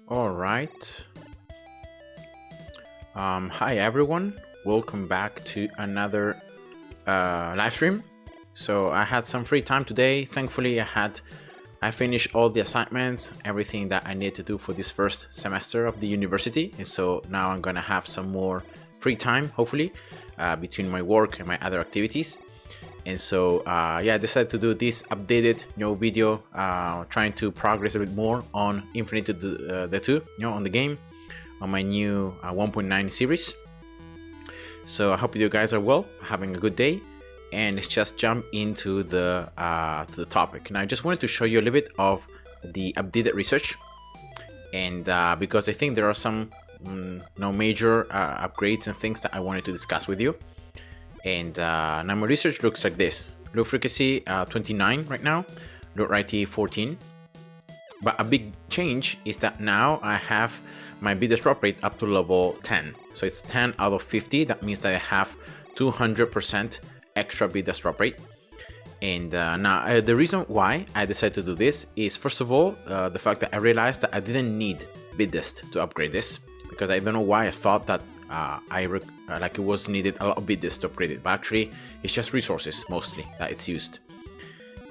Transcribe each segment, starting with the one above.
All right. Hi everyone. Welcome back to another live stream. So I had some free time today. Thankfully, I finished all the assignments, everything that I need to do for this first semester of the university, and so now I'm gonna have some more free time, hopefully, between my work and my other activities. And so yeah, I decided to do this updated video, trying to progress a bit more on Infinitode the 2, on the game, on my new 1.9 series. So I hope you guys are well, having a good day, and let's just jump into the topic. Now I just wanted to show you a little bit of the updated research, and because I think there are some major upgrades and things that I wanted to discuss with you. And now my research looks like this: loot frequency 29 right now, loot rarity 14. But a big change is that now I have my bid drop rate up to level 10. So it's 10 out of 50. That means that I have 200% extra bid drop rate. And now the reason why I decided to do this is, first of all, the fact that I realized that I didn't need biddist to upgrade this, because I don't know why I thought that like it was needed a lot of biddist to upgrade it, but actually it's just resources mostly that it's used.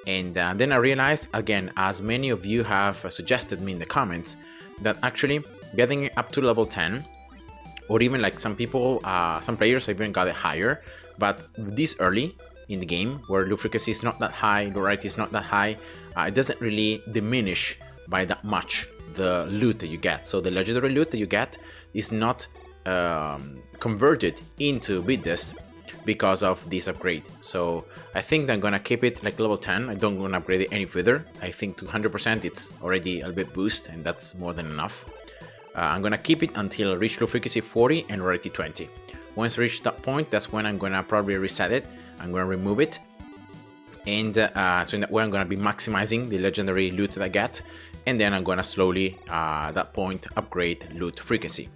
And then I realized, again, as many of you have suggested me in the comments, that actually getting it up to level 10, or even like some people, some players even got it higher, but this early in the game, where loot frequency is not that high, loot rarity is not that high, it doesn't really diminish by that much the loot that you get. So the legendary loot that you get is not converted into biddist because of this upgrade. So I think I'm gonna keep it like level 10. I don't gonna upgrade it any further. I think 200% it's already a bit boost, and that's more than enough. I'm gonna keep it until I reach loot frequency 40 and rarity 20. Once I reach that point, that's when I'm gonna probably reset it. I'm gonna remove it, and so in that way I'm gonna be maximizing the legendary loot that I get, and then I'm gonna slowly at that point upgrade loot frequency.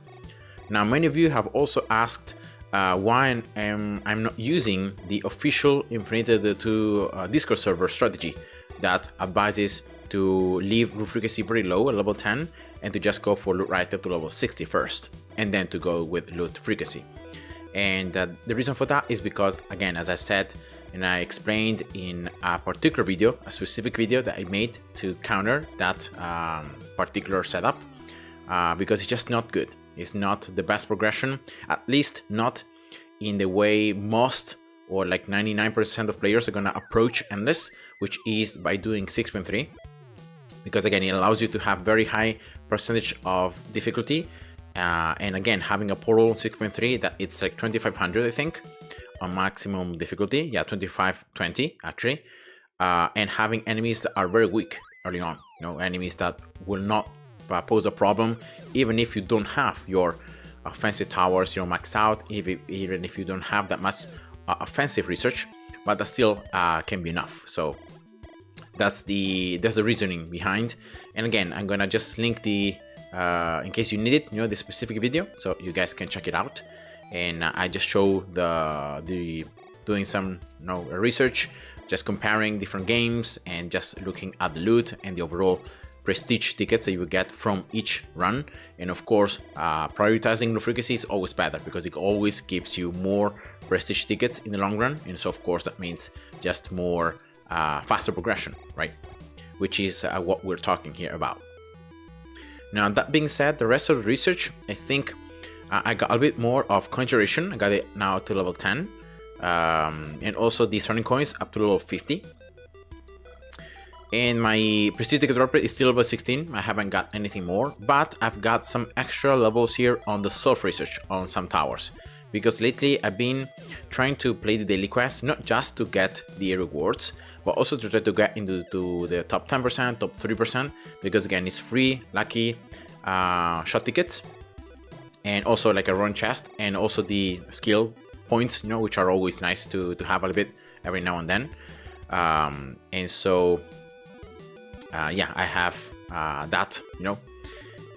Now many of you have also asked why I'm not using the official Infinitode 2 Discord server strategy that advises to leave loot frequency very low at level 10 and to just go for loot rarity up to level 60 first, and then to go with loot frequency. And the reason for that is because, again, as I said and I explained in a particular video, a specific video that I made to counter that particular setup, because it's just not good. It's not the best progression, at least not in the way most, or like 99% of players are gonna approach Endless, which is by doing 6.3. Because again, it allows you to have very high percentage of difficulty. And again, having a portal 6.3, that it's like 2500, I think, on maximum difficulty. Yeah, 2520 actually. And having enemies that are very weak early on. Enemies that will not pose a problem, even if you don't have your offensive towers maxed out, even if you don't have that much offensive research, but that still can be enough. So that's the reasoning behind. And again, I'm gonna just link the in case you need it, the specific video, so you guys can check it out. And I just show the doing some research, just comparing different games and just looking at the loot and the overall prestige tickets that you will get from each run. And of course, prioritizing loot frequency is always better, because it always gives you more prestige tickets in the long run. And so of course that means just more faster progression, right? Which is what we're talking here about. Now that being said, the rest of the research, I think I got a bit more of conjuration. I got it now to level 10, and also the surrounding coins up to level 50. And my prestige ticket drop rate is still level 16. I haven't got anything more, but I've got some extra levels here on the self research on some towers, because lately I've been trying to play the daily quest, not just to get the rewards, but also to try to get into the top 10%, top 3%, because again, it's free, lucky shot tickets, and also like a run chest, and also the skill points, which are always nice to have a little bit every now and then. And so yeah, I have that,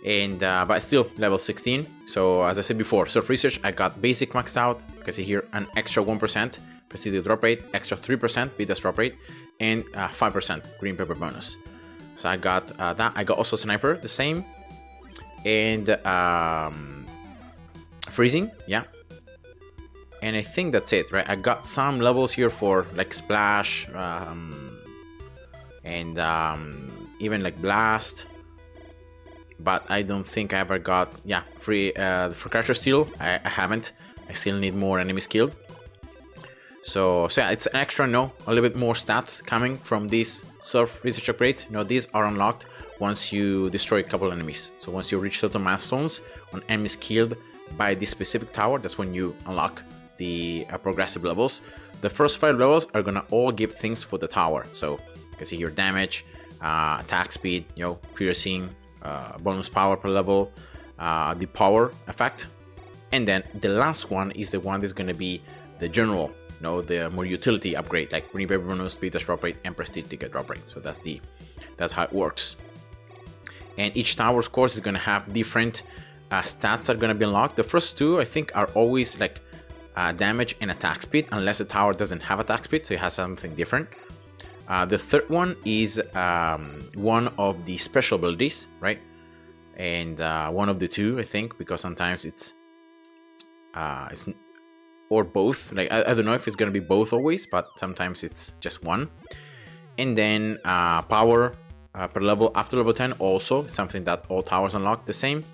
and but still level 16. So as I said before, self research, I got basic maxed out. You can see here an extra 1% prestige drop rate, extra 3% biggest drop rate, and 5% green pepper bonus. So I got that. I got also sniper the same, and freezing, yeah. And I think that's it, right? I got some levels here for like splash, and even like blast, but I don't think I ever got, yeah, free for Crusher Steel. I haven't. I still need more enemies killed. So yeah, it's an extra, no, a little bit more stats coming from these surf research upgrades. You know, these are unlocked once you destroy a couple enemies. So once you reach certain milestones on enemies killed by this specific tower, that's when you unlock the progressive levels. The first 5 levels are gonna all give things for the tower. So you can see here damage, attack speed, you know, piercing, bonus power per level, the power effect, and then the last one is the one that's gonna be the general, you know, the more utility upgrade, like Green Paper bonus, speed dash drop rate, and prestige ticket drop rate. So that's how it works. And each tower, of course, is gonna have different stats that are gonna be unlocked. The first 2, I think, are always like damage and attack speed, unless the tower doesn't have attack speed, so it has something different. The third one is one of the special abilities, right? And one of the 2, I think, because sometimes it's or both. Like I don't know if it's gonna be both always, but sometimes it's just one. And then power per level after level 10, also something that all towers unlock the same.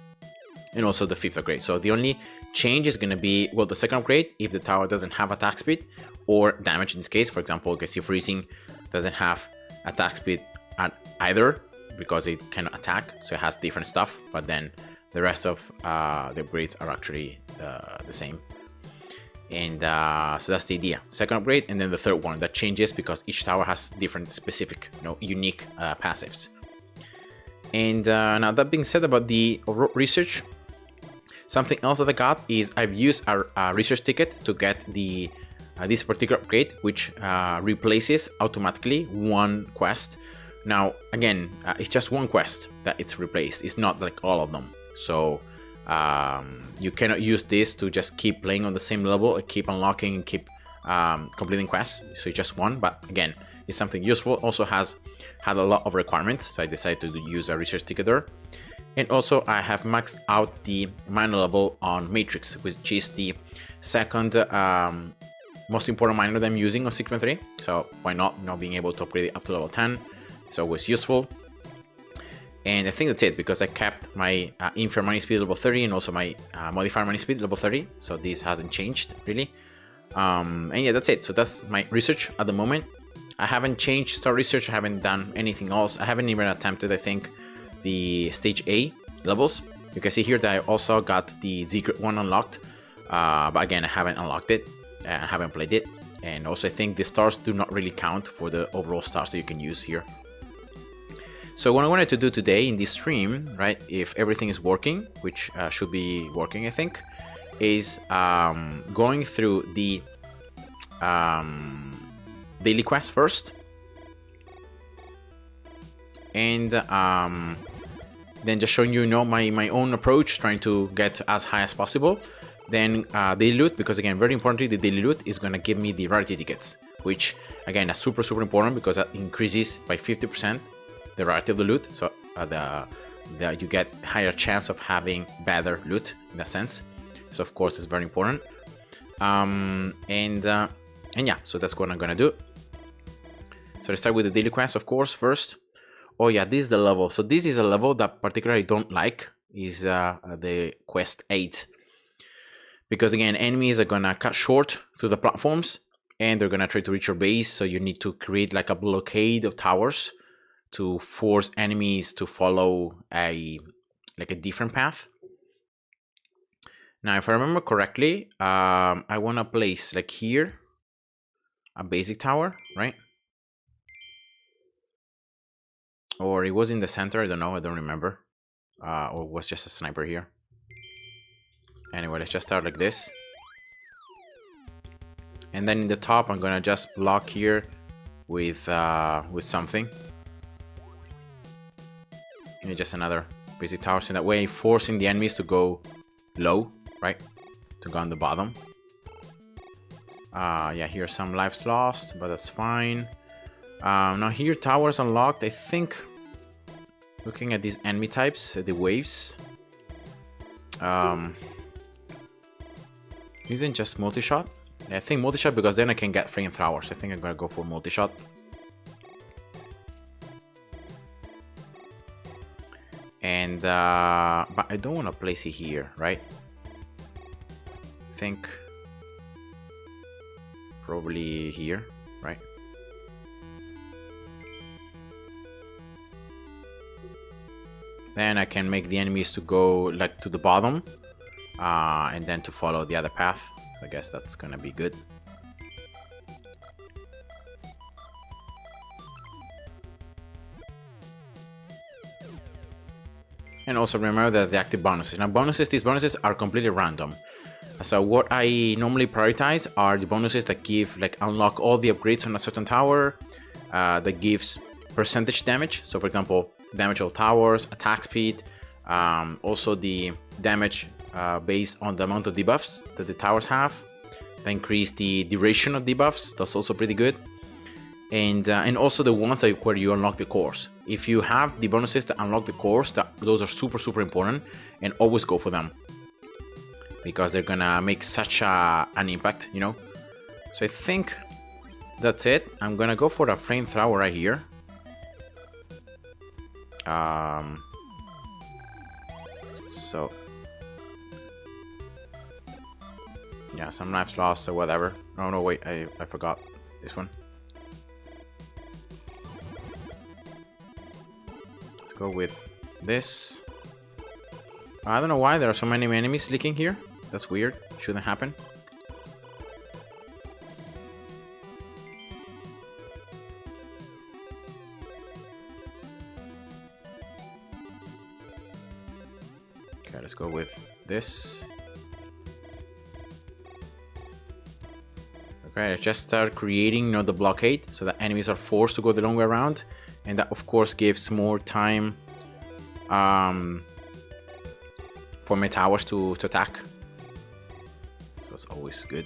And also the 5th upgrade. So the only change is going to be, well, the 2nd upgrade if the tower doesn't have attack speed or damage. In this case, for example, you can see freezing doesn't have attack speed at either because it cannot attack, so it has different stuff, but then the rest of the upgrades are actually the same. And so that's the idea. 2nd upgrade, and then the 3rd one that changes because each tower has different specific, you know, unique passives. And now that being said about the research, something else that I got is I've used a research ticket to get the this particular upgrade, which replaces automatically one quest. Now, again, it's just one quest that it's replaced. It's not like all of them. So you cannot use this to just keep playing on the same level, keep unlocking and keep completing quests. So it's just one, but again, it's something useful. Also had a lot of requirements, so I decided to use a research ticket there. And also I have maxed out the minor level on Matrix, which is the 2nd most important minor that I'm using on 6.3. So why not, you know, being able to upgrade it up to level 10 is always useful. And I think that's it, because I kept my Infer money speed level 30 and also my modifier money speed level 30. So this hasn't changed really. And yeah, that's it. So that's my research at the moment. I haven't changed star research. I haven't done anything else. I haven't even attempted, I think, the stage A levels. You can see here that I also got the secret one unlocked, but again, I haven't unlocked it. I haven't played it. And also I think the stars do not really count for the overall stars that you can use here. So what I wanted to do today in this stream, right, if everything is working, which should be working, I think, is going through the daily quest first, and then just showing you, my own approach, trying to get as high as possible. Then daily loot, because again, very importantly, the daily loot is going to give me the rarity tickets, which again is super important because that increases by 50% the rarity of the loot. So you get higher chance of having better loot in that sense. So of course it's very important. And yeah, so that's what I'm gonna do. So let's start with the daily quest, of course, first. Oh yeah, this is the level. So this is a level that particularly I don't like, is the quest 8. Because again, enemies are gonna cut short through the platforms and they're gonna try to reach your base. So you need to create like a blockade of towers to force enemies to follow a different path. Now, if I remember correctly, I wanna place like here a basic tower, right? Or it was in the center, I don't know, I don't remember. Or it was just a sniper here. Anyway, let's just start like this. And then in the top, I'm gonna just block here with something. And just another basic tower, so that way forcing the enemies to go low, right? To go on the bottom. Yeah, here's some lives lost, but that's fine. Now here, towers unlocked. I think, looking at these enemy types, the waves, Isn't just multi-shot? I think multi-shot because then I can get flamethrowers. I think I'm gonna go for multi-shot. And but I don't want to place it here, right? I think probably here, right? Then I can make the enemies to go like to the bottom, and then to follow the other path. So I guess that's gonna be good. And also remember that the active bonuses. Now these bonuses are completely random. So what I normally prioritize are the bonuses that give, like, unlock all the upgrades on a certain tower, that gives percentage damage. So for example, damage all towers, attack speed, also the damage based on the amount of debuffs that the towers have. They increase the duration of debuffs. That's also pretty good. And also the ones that where you unlock the cores. If you have the bonuses that unlock the cores, those are super important, and always go for them because they're gonna make such an impact, you know. So I think that's it. I'm gonna go for a flamethrower right here. So yeah, some lives lost or whatever. Oh no, wait, I forgot this one. Go with this. I don't know why there are so many enemies leaking here. That's weird. Shouldn't happen. Okay, let's go with this. Okay, I just start creating, you know, the blockade so that enemies are forced to go the long way around. And that, of course, gives more time for my towers to attack. That's always good.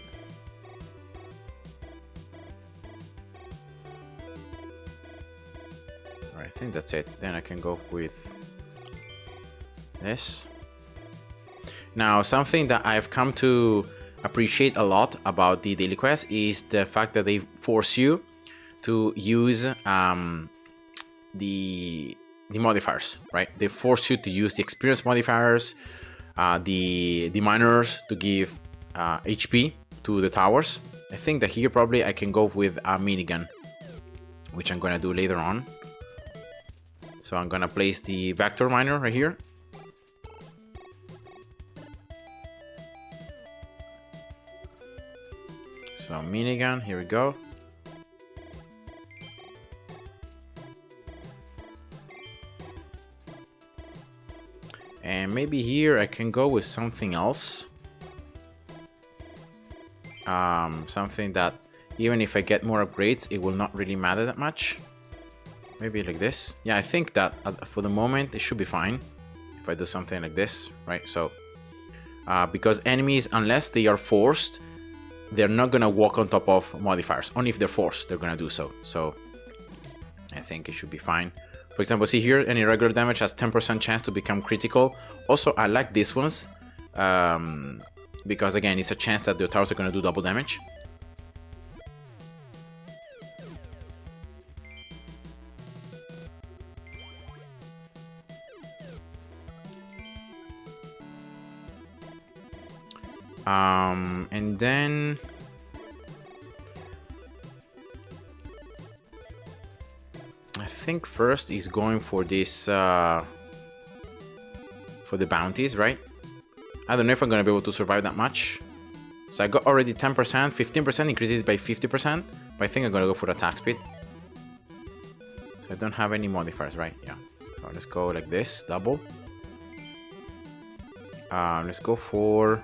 Alright, I think that's it. Then I can go with this. Now, something that I've come to appreciate a lot about the daily quest is the fact that they force you to use the modifiers, right? They force you to use the experience modifiers, the miners to give HP to the towers. I think that here probably I can go with a minigun, which I'm gonna do later on. So I'm gonna place the vector miner right here. So minigun, here we go. And maybe here I can go with something else. Something that even if I get more upgrades, it will not really matter that much. Maybe like this. Yeah, I think that for the moment it should be fine if I do something like this, right? So, because enemies, unless they are forced, they're not gonna walk on top of modifiers. Only if they're forced, they're gonna do so. So, I think it should be fine. For example, see here, any regular damage has 10% chance to become critical. Also, I like these ones because, again, it's a chance that the towers are going to do double damage. And then I think first is going for this for the bounties, right? I don't know if I'm gonna be able to survive that much. So I got already 10%, 15% increases it by 50%, but I think I'm gonna go for attack speed. So I don't have any modifiers, right? Yeah. So let's go like this, double. Let's go for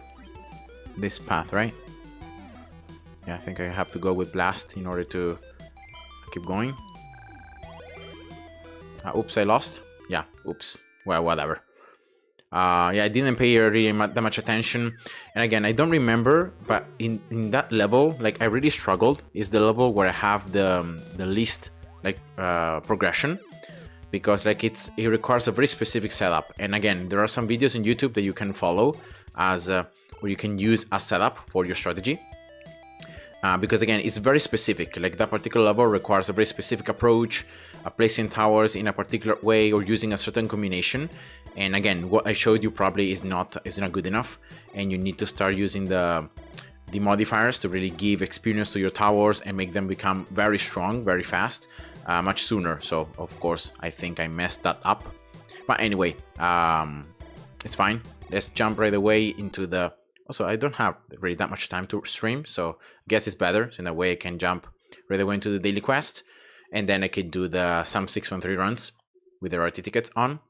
this path, right? Yeah, I think I have to go with blast in order to keep going. Oops, I lost. Yeah, oops. Well, whatever. Yeah, I didn't pay really that much attention. And again, I don't remember, but in that level, like, I really struggled. Is the level where I have the least, like, progression. because like it requires a very specific setup. And again, there are some videos on YouTube that you can follow as where you can use a setup for your strategy. Because again, it's very specific. Like that particular level requires a very specific approach, placing towers in a particular way or using a certain combination. And again, what I showed you probably is not good enough, and you need to start using the modifiers to really give experience to your towers and make them become very strong, very fast, much sooner. So of course, I think I messed that up. But anyway, it's fine. Let's jump right away into the... Also, I don't have really that much time to stream, so I guess it's better. So in a way, I can jump right away into the daily quest, and then I can do the some 613 runs with the rarity tickets on.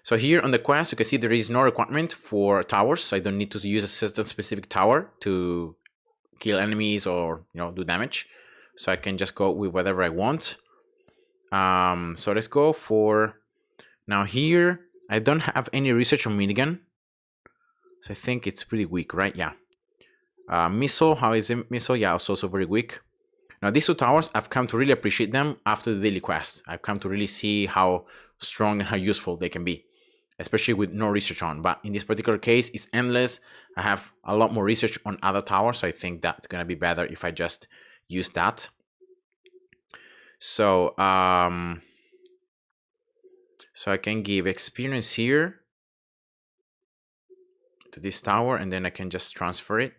So here on the quest, you can see there is no requirement for towers, so I don't need to use a certain specific tower to kill enemies or do damage. So I can just go with whatever I want. So let's go for... Now here, I don't have any research on minigun. So I think it's pretty weak, right? Yeah. Missile, how is it? Missile, yeah, it's also very weak. Now these two towers, I've come to really appreciate them after the daily quest. I've come to really see how strong and how useful they can be, especially with no research on. But in this particular case, it's endless. I have a lot more research on other towers, so I think that's gonna be better if I just use that. So, so I can give experience here to this tower, and then I can just transfer it.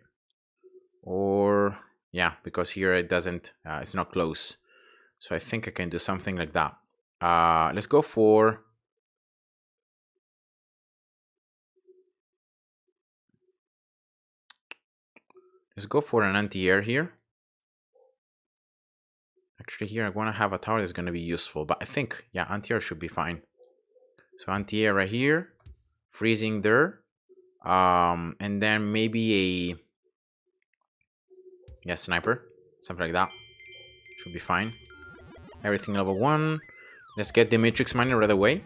Or yeah, because here it doesn't, it's not close. So I think I can do something like that. Let's go for... Let's go for an anti-air here. Actually, here I want to have a tower that's going to be useful, but I think, yeah, anti-air should be fine. So anti-air right here, freezing there, and then maybe a sniper, something like that, should be fine. Everything level 1. Let's get the matrix miner right away,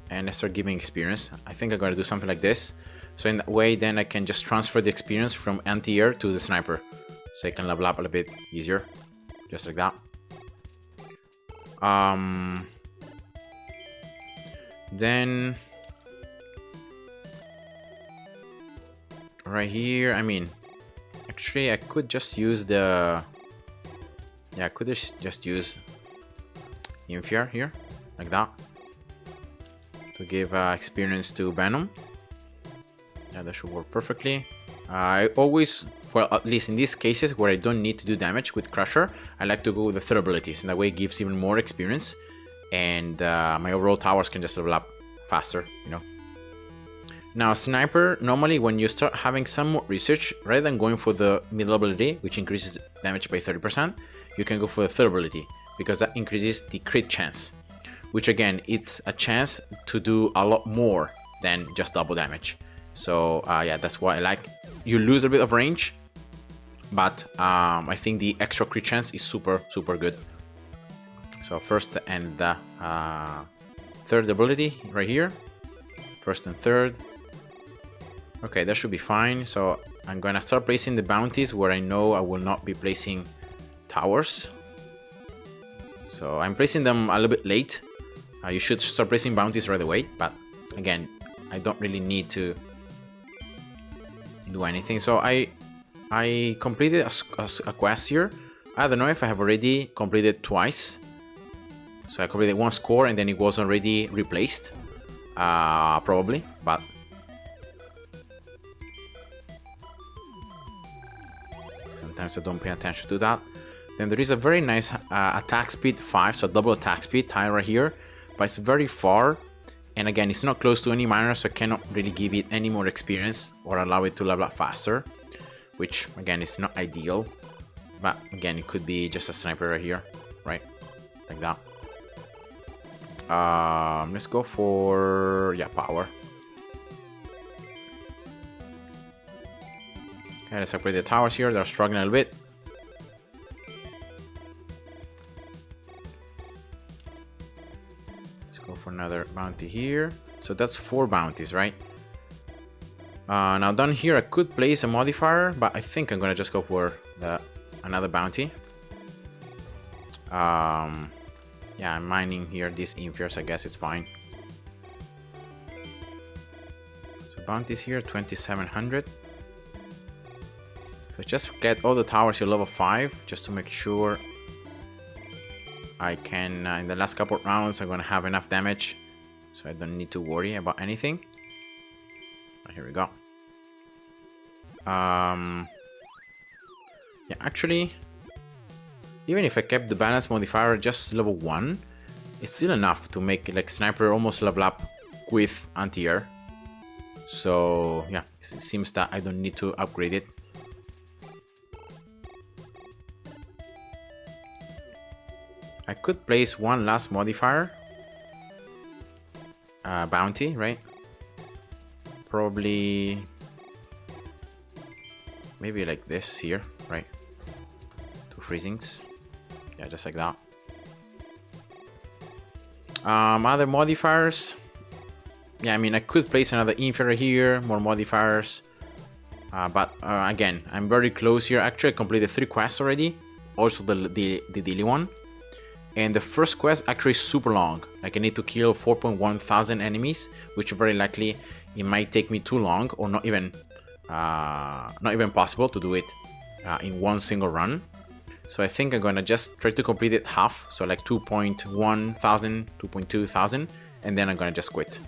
and let's start giving experience. I think I'm going to do something like this. So in that way, then I can just transfer the experience from anti-air to the sniper. So I can level up a little bit easier. Just like that. Then... right here, I mean... Actually, I could just use the... Yeah, I could just use... Infiar here. Like that. To give experience to Venom. Yeah, that should work perfectly. I always, well, at least in these cases where I don't need to do damage with Crusher, I like to go with the third ability. So that way it gives even more experience, and my overall towers can just level up faster, Now, Sniper, normally when you start having some more research, rather than going for the middle ability, which increases damage by 30%, you can go for the third ability, because that increases the crit chance. Which again, it's a chance to do a lot more than just double damage. So yeah, that's why I like. You lose a bit of range, but I think the extra crit chance is super good. So first and third ability right here, first and third. Okay, that should be fine. So I'm gonna start placing the bounties where I know I will not be placing towers. So I'm placing them a little bit late. You should start placing bounties right away, but again, I don't really need to do anything. So I completed a quest here. I don't know if I have already completed twice. So I completed one score and then it was already replaced. Probably, but sometimes I don't pay attention to that. Then there is a very nice attack speed 5, so double attack speed tile right here, but it's very far. And again, it's not close to any miner, so I cannot really give it any more experience or allow it to level up faster, which again is not ideal. But again, it could be just a sniper right here, right? Like that. Let's go for, yeah, power. Okay, let's upgrade the towers here. They're struggling a little bit. For another bounty here. So that's 4 bounties, right? Now down here I could place a modifier, but I think I'm gonna just go for another bounty. Yeah, I'm mining here these inferiors, I guess it's fine. So bounties here, 2700. So just get all the towers to level 5, just to make sure I can, in the last couple of rounds, I'm gonna have enough damage, so I don't need to worry about anything. Here we go. Yeah, actually, even if I kept the balance modifier just level 1, it's still enough to make like sniper almost level up with anti-air. So yeah, it seems that I don't need to upgrade it. I could place one last modifier, bounty, right? Probably maybe like this here, right? 2 freezings, yeah, just like that. Other modifiers, yeah, I mean I could place another inferior here, more modifiers, but again, I'm very close here. Actually, I completed 3 quests already, also the daily one. And the first quest actually is super long. Like I need to kill 4.1 thousand enemies, which very likely it might take me too long, or not even possible to do it in one single run. So I think I'm gonna just try to complete it half, so like 2.1 thousand, 2.2 thousand, and then I'm gonna just quit.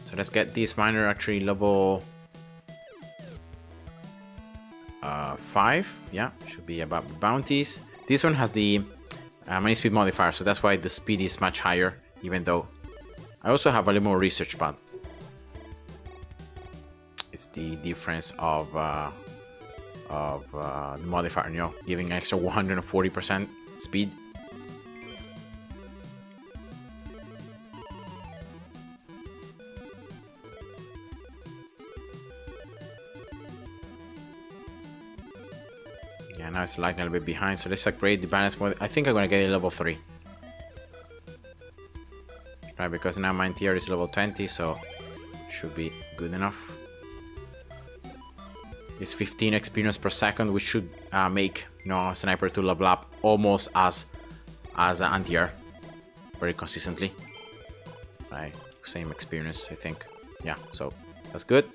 So let's get this miner actually level 5. Yeah, should be about bounties. This one has the mini speed modifier, so that's why the speed is much higher, even though I also have a little more research, but it's the difference of the modifier, you know, giving an extra 140% speed. Yeah, now it's lagging a little bit behind, so let's upgrade the balance mode. I think I'm gonna get a level 3. Right, because now my tier is level 20, so should be good enough. It's 15 experience per second, which should make, you know, a sniper to level up almost as an anti-air very consistently. Right, same experience, I think. Yeah, so that's good.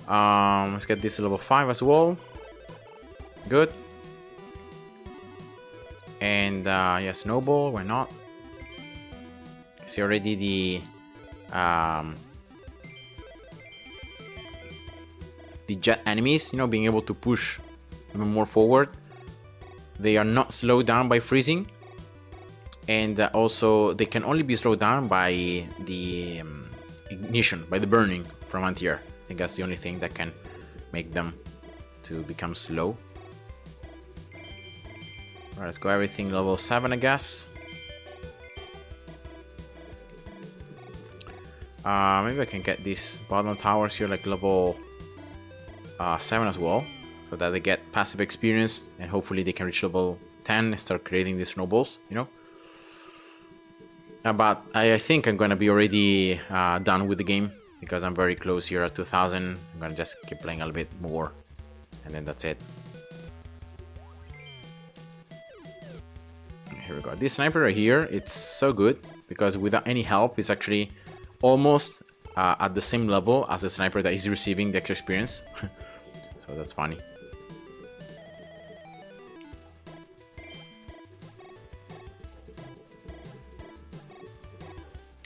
Let's get this level 5 as well. Good. And yeah, snowball, why not? See already the jet enemies, you know, being able to push even more forward. They are not slowed down by freezing, and also they can only be slowed down by the ignition, by the burning from anti-air. I think that's the only thing that can make them to become slow. Alright, let's go everything level 7, I guess. Maybe I can get these bottom towers here like level 7 as well, so that they get passive experience, and hopefully they can reach level 10 and start creating these snowballs, you know. But I think I'm gonna be already done with the game, because I'm very close here at 2000. I'm gonna just keep playing a little bit more, and then that's it. Here we go. This sniper right here, it's so good, because without any help, it's actually almost at the same level as the sniper that is receiving the extra experience. So that's funny.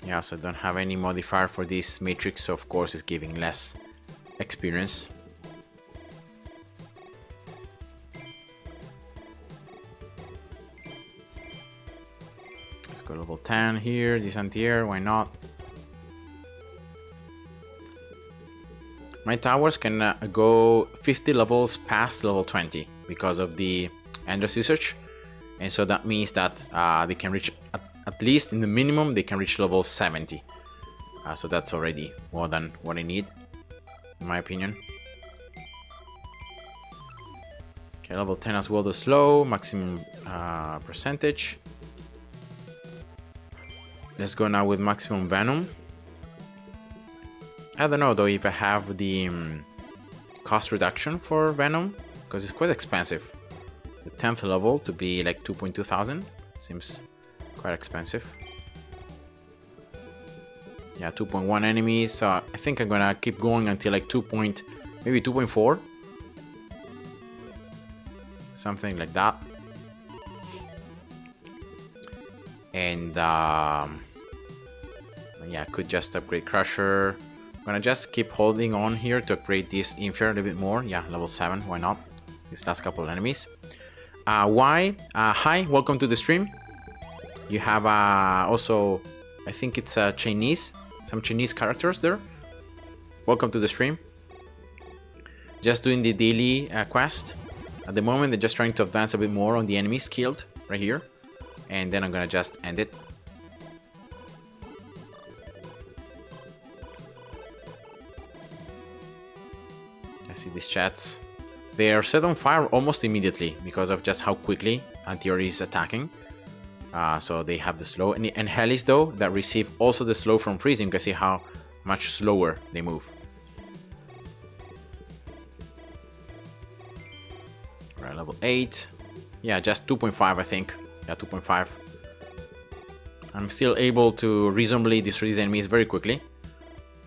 Yeah, so I don't have any modifier for this matrix, so of course it's giving less experience. Let's go level 10 here, this anti-air, why not? My towers can go 50 levels past level 20 because of the endless research, and so that means that they can reach at least in the minimum they can reach level 70. So that's already more than what I need, in my opinion. Okay, level 10 as well, the slow maximum percentage. Let's go now with maximum venom. I don't know though if I have the cost reduction for venom, because it's quite expensive. The 10th level to be like 2.2 thousand. Seems quite expensive. Yeah, 2.1 enemies. So I think I'm gonna keep going until like maybe 2.4. Something like that. And yeah, I could just upgrade Crusher. I'm gonna just keep holding on here to upgrade this Inferior a little bit more. Yeah, level 7, why not? These last couple of enemies. Why? Hi, welcome to the stream. You have also, I think it's Chinese, some Chinese characters there. Welcome to the stream. Just doing the daily quest. At the moment, they're just trying to advance a bit more on the enemies killed right here. And then I'm gonna just end it. I see these chats. They are set on fire almost immediately because of just how quickly Antiori is attacking. So they have the slow. And Helis, though, that receive also the slow from freezing. You can see how much slower they move. Right, level 8. Yeah, just 2.5, I think. Yeah, 2.5. I'm still able to reasonably destroy these enemies very quickly.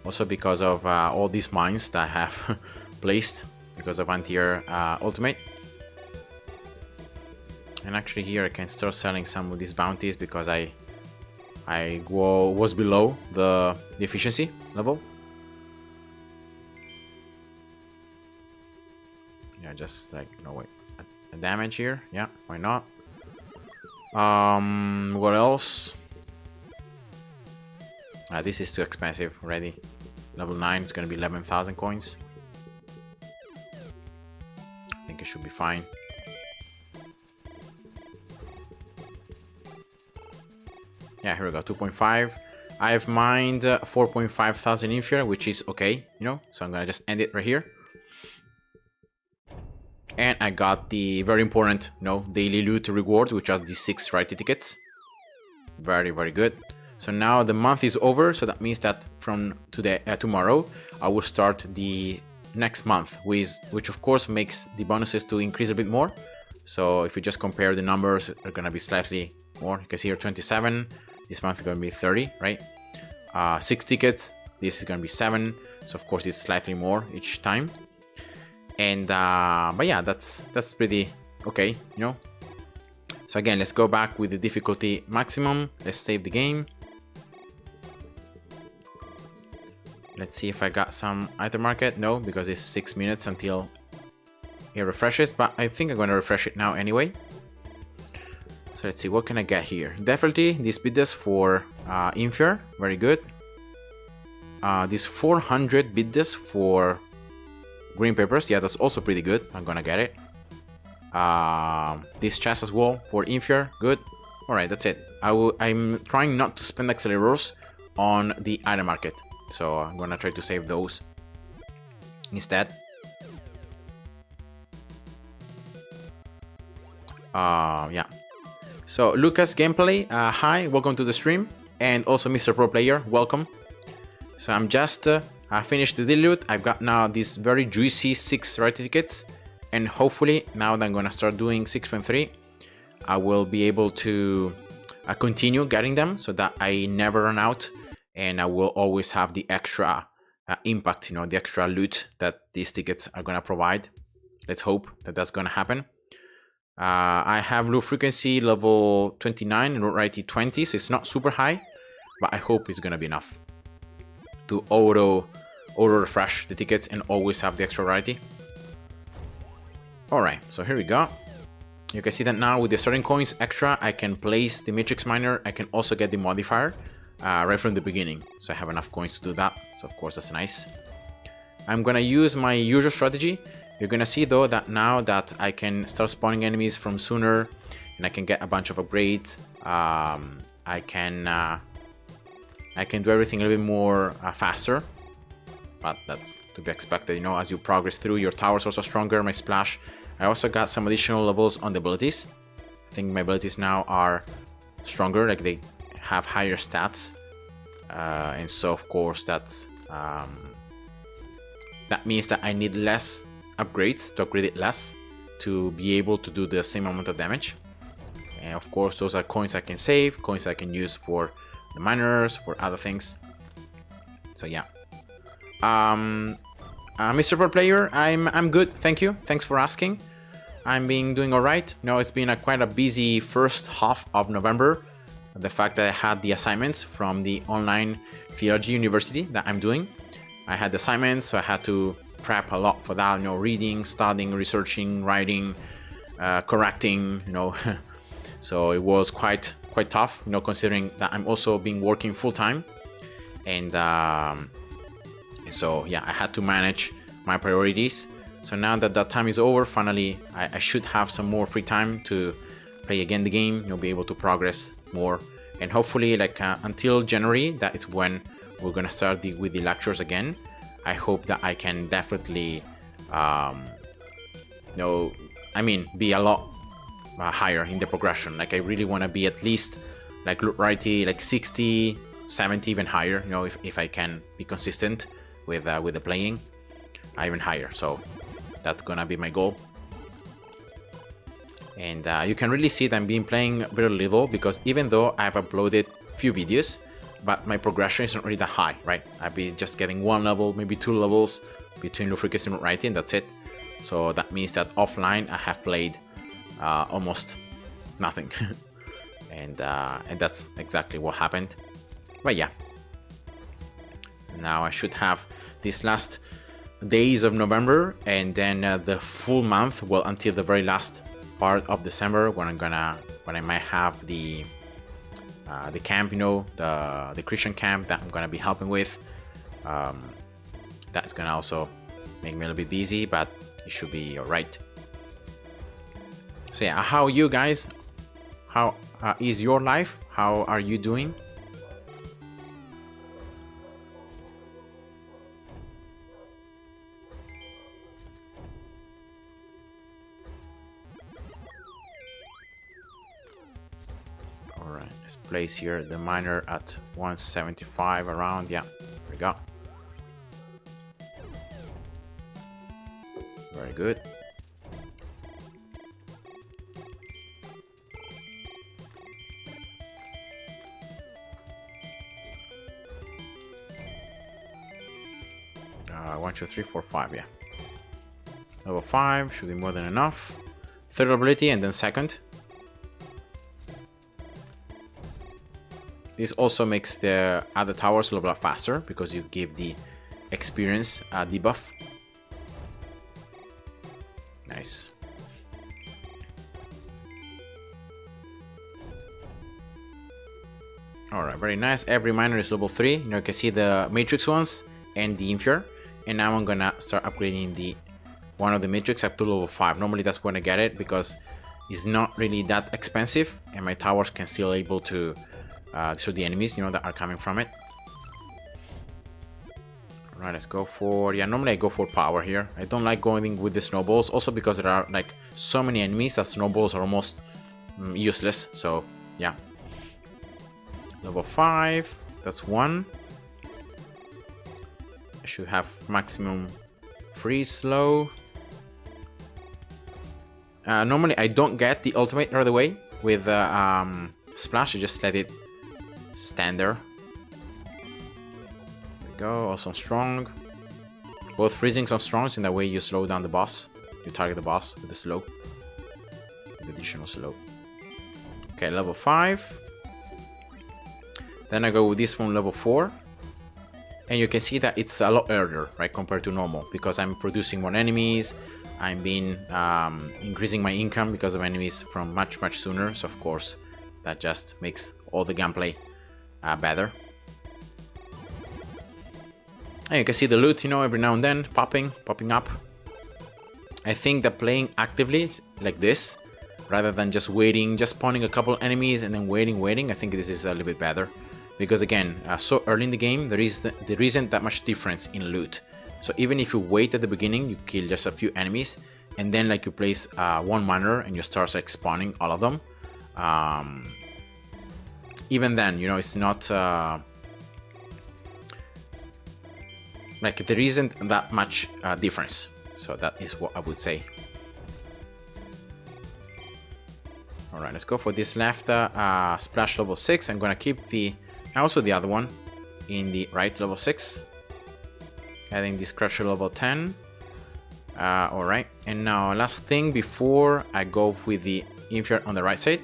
Also because of all these mines that I have placed because of anti-air ultimate. And actually here I can start selling some of these bounties because I was below the efficiency level. Yeah, just like, no wait, a damage here. Yeah, why not? What else? This is too expensive already. Level 9, it's gonna be 11,000 coins. I think it should be fine. Yeah, here we go, 2.5. I've mined 4.5 thousand inferior, which is okay, you know, so I'm gonna just end it right here. And I got the very important, you know, daily loot reward, which are the 6 variety tickets. Very, very good. So now the month is over, so that means that from today, tomorrow, I will start the next month, which of course makes the bonuses to increase a bit more. So if you just compare the numbers, they're gonna be slightly more. You can see here 27, this month is gonna be 30, right? 6 tickets, this is gonna be 7, so of course it's slightly more each time. And but yeah, that's pretty okay, you know. So again, let's go back with the difficulty maximum. Let's save the game. Let's see if I got some item market. No, because it's 6 minutes until it refreshes, but I think I'm gonna refresh it now anyway. So let's see, what can I get here? Definitely this biddes for Inferior, very good. This 400 biddes for green papers, yeah, that's also pretty good. I'm gonna get it. This chest as well for Inferior, good. Alright, that's it. I'm trying not to spend accelerators on the item market, so I'm gonna try to save those instead. Yeah. So Lucas Gameplay, hi, welcome to the stream, and also Mr. Pro Player, welcome. So I'm just I finished the daily loot. I've got now these very juicy 6 rarity tickets, and hopefully now that I'm gonna start doing 6.3, I will be able to continue getting them so that I never run out, and I will always have the extra impact, you know, the extra loot that these tickets are gonna provide. Let's hope that that's gonna happen. I have low frequency level 29 and rarity 20, so it's not super high, but I hope it's gonna be enough to auto refresh the tickets and always have the extra rarity. Alright, so here we go. You can see that now with the starting coins extra, I can place the matrix miner. I can also get the modifier right from the beginning, so I have enough coins to do that. So of course that's nice. I'm gonna use my usual strategy. You're gonna see though that now that I can start spawning enemies from sooner, and I can get a bunch of upgrades. I can do everything a little bit more faster, but that's to be expected, you know, as you progress through. Your tower's also stronger. My splash, I also got some additional levels on the abilities. I think my abilities now are stronger, like they have higher stats, and so of course that's that means that I need less upgrades to upgrade it less to be able to do the same amount of damage. And of course, those are coins I can save, coins I can use for the miners, for other things. So yeah. Mr. Pro Player, I'm good, thank you. Thanks for asking. I'm doing all right. You know, it's been quite a busy first half of November. The fact that I had the assignments from the online theology university that I'm doing. I had the assignments, so I had to prep a lot for that. You know, reading, studying, researching, writing, correcting. You know, so it was quite tough. You know, considering that I'm also been working full time, and so yeah, I had to manage my priorities. So now that that time is over, finally, I should have some more free time to play again the game. You know, be able to progress more, and hopefully, like until January, that is when we're gonna start with the lectures again. I hope that I can definitely, you know, I mean, be a lot higher in the progression. Like I really want to be at least like righty, like 60, 70, even higher. You know, if I can be consistent with the playing, even higher. So that's gonna be my goal. And you can really see that I'm been playing very little, because even though I've uploaded few videos, but my progression isn't really that high, right? I've been just getting 1 level, maybe 2 levels between Lubrication and writing, that's it. So that means that offline I have played almost nothing. and that's exactly what happened. But yeah, now I should have these last days of November, and then the full month, well, until the very last part of December, when I might have the camp, you know, the Christian camp that I'm gonna be helping with. That's gonna also make me a little bit busy, but it should be all right. So yeah, how are you guys? How is your life? How are you doing? Alright, let's place here the miner at 175 around. Yeah, there we go. Very good. One, two, three, four, five. Yeah, level 5 should be more than enough. Third ability, and then second. This also makes the other towers a little bit faster, because you give the experience debuff. Nice. Alright, very nice. Every miner is level 3. You know, you can see the matrix ones and the inferior. And now I'm gonna start upgrading the one of the matrix up to level 5. Normally that's when I get it, because it's not really that expensive, and my towers can still able to show the enemies, you know, that are coming from it. Alright, let's go for, yeah, normally I go for power here. I don't like going with the snowballs, also because there are like so many enemies that snowballs are almost useless. So yeah, level 5, that's 1. I should have maximum freeze slow. Normally I don't get the ultimate right away with splash. I just let it stand there. There we go. Also strong. Both freezings are strong, so in that way you slow down the boss. You target the boss with the slow, with additional slow. Okay, level 5. Then I go with this one, level 4. And you can see that it's a lot earlier, right, compared to normal, because I'm producing more enemies. I'm been increasing my income because of enemies from much sooner. So of course, that just makes all the gameplay better. And you can see the loot, you know, every now and then popping up. I think that playing actively like this, rather than just waiting, just spawning a couple enemies and then waiting, I think this is a little bit better. Because again, so early in the game, there isn't that much difference in loot. So even if you wait at the beginning, you kill just a few enemies, and then like you place one miner and you start like spawning all of them. Even then, you know, it's not like there isn't that much difference. So that is what I would say. All right, let's go for this left splash level 6. I'm gonna keep also the other one in the right level 6. Adding this crusher level 10. All right, and now last thing before I go with the Infer on the right side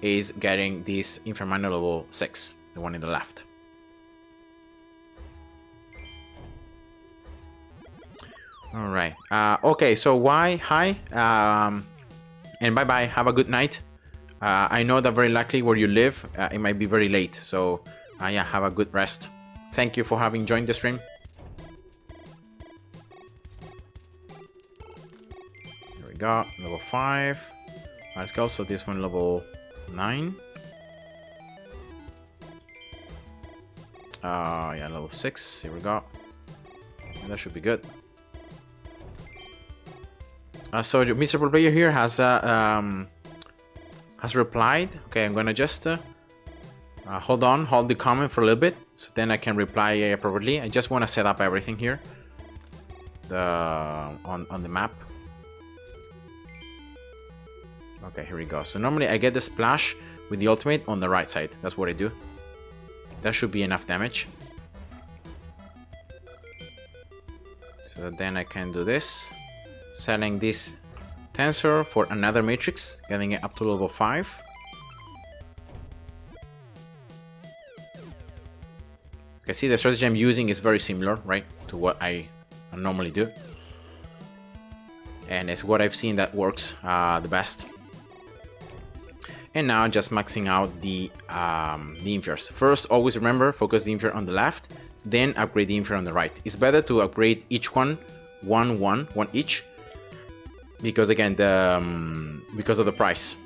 is getting this Infer Miner level 6, the one in the left. All right. Okay, so why? Hi. And bye-bye. Have a good night. I know that very likely where you live, it might be very late. So, yeah, have a good rest. Thank you for having joined the stream. Here we go. Level 5. Let's go. So this one level 9. Yeah, level 6. Here we go. That should be good. So the miserable player here has replied. Okay, I'm gonna just hold the comment for a little bit, so then I can reply properly. I just want to set up everything here, on the map. Okay, here we go. So normally I get the splash with the ultimate on the right side. That's what I do. That should be enough damage. So then I can do this. Selling this tensor for another matrix, getting it up to level 5. Okay, see the strategy I'm using is very similar, right, to what I normally do. And it's what I've seen that works the best. And now just maxing out the infers. First, always remember, focus the infer on the left, then upgrade the infer on the right. It's better to upgrade each one each. Because again, because of the price.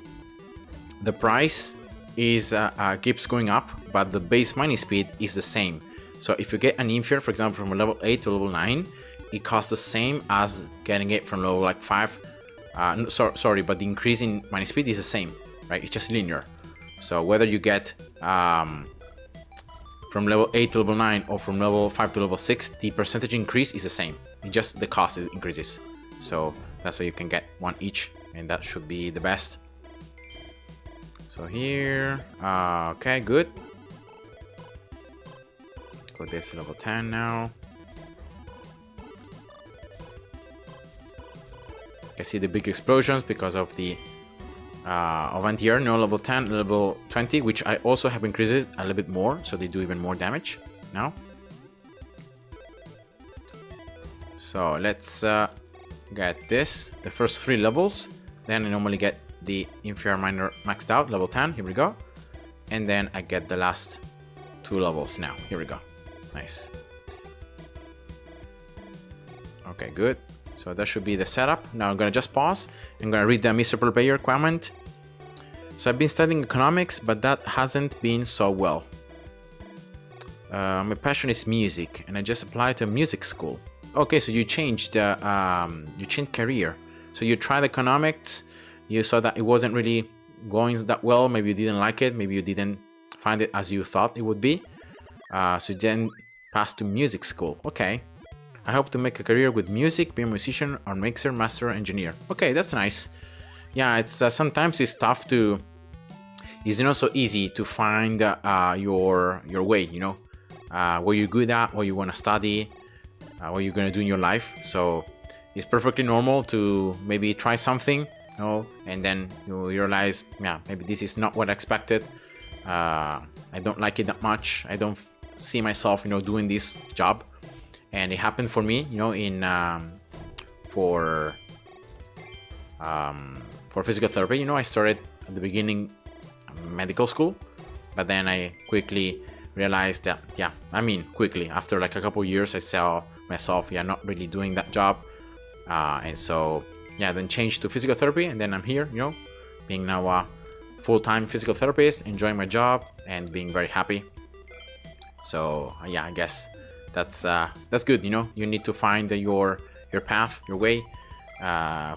The price is keeps going up, but the base mining speed is the same. So if you get an Infer, for example, from level 8 to level 9, it costs the same as getting it from level like 5. Sorry, but the increase in mining speed is the same, right? It's just linear. So whether you get from level 8 to level 9 or from level 5 to level 6, the percentage increase is the same. It's just the cost increases. So that's why you can get one each, and that should be the best. So here, okay, good. Go this level 10 now. You see the big explosions because of the anti-air, no, level 10, level 20, which I also have increased it a little bit more, so they do even more damage now. So let's get this, the first 3 levels, then I normally get the Infer Miner maxed out, level 10, here we go, and then I get the last 2 levels now, here we go, nice. Okay, good, so that should be the setup. Now I'm gonna just pause, I'm gonna read the miserable player comment. So I've been studying economics, but that hasn't been so well. My passion is music, and I just applied to a music school. Okay, so you changed career. So you tried economics, you saw that it wasn't really going that well, maybe you didn't like it, maybe you didn't find it as you thought it would be. So then passed to music school. Okay, I hope to make a career with music, be a musician or mixer, master, engineer. Okay, that's nice. Yeah, it's sometimes it's tough to, it's not so easy to find your way, you know, what you're good at, what you want to study, what you're gonna do in your life. So it's perfectly normal to maybe try something, you know, and then you realize, yeah, maybe this is not what I expected. I don't like it that much. I don't see myself, you know, doing this job. And it happened for me, you know, in for physical therapy. You know, I started at the beginning medical school, but then I quickly realized that, yeah, I mean, quickly after like a couple of years, I saw myself, yeah, not really doing that job, and so yeah, then changed to physical therapy, and then I'm here, you know, being now a full-time physical therapist, enjoying my job and being very happy. So yeah, I guess that's good. You know, you need to find your path, your way.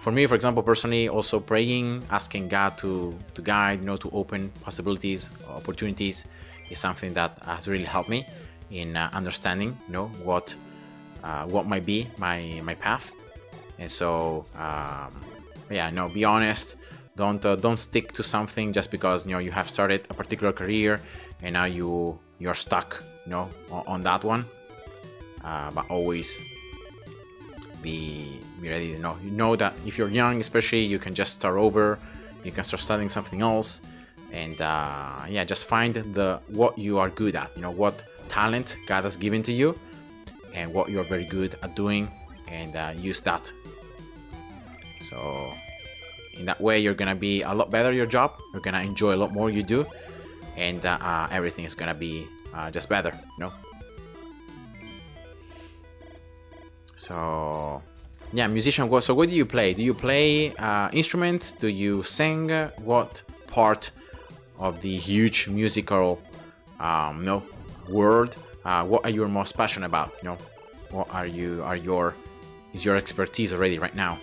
For me, for example, personally, also praying, asking God to guide, you know, to open possibilities, opportunities, is something that has really helped me in understanding, you know, what might be my path. And so yeah, no, be honest, Don't stick to something just because you have started a particular career and now you're stuck on that one. But always be ready. You know that if you're young, especially, you can just start over. You can start studying something else, and yeah, just find what you are good at. What talent God has given to you, and what you're very good at doing, and use that. So in that way, you're gonna be a lot better at your job. You're gonna enjoy a lot more you do, and everything is gonna be just better. So yeah, musician. So what do you play? Do you play instruments? Do you sing? What part of the huge musical world? What are you most passionate about? What is your expertise already right now?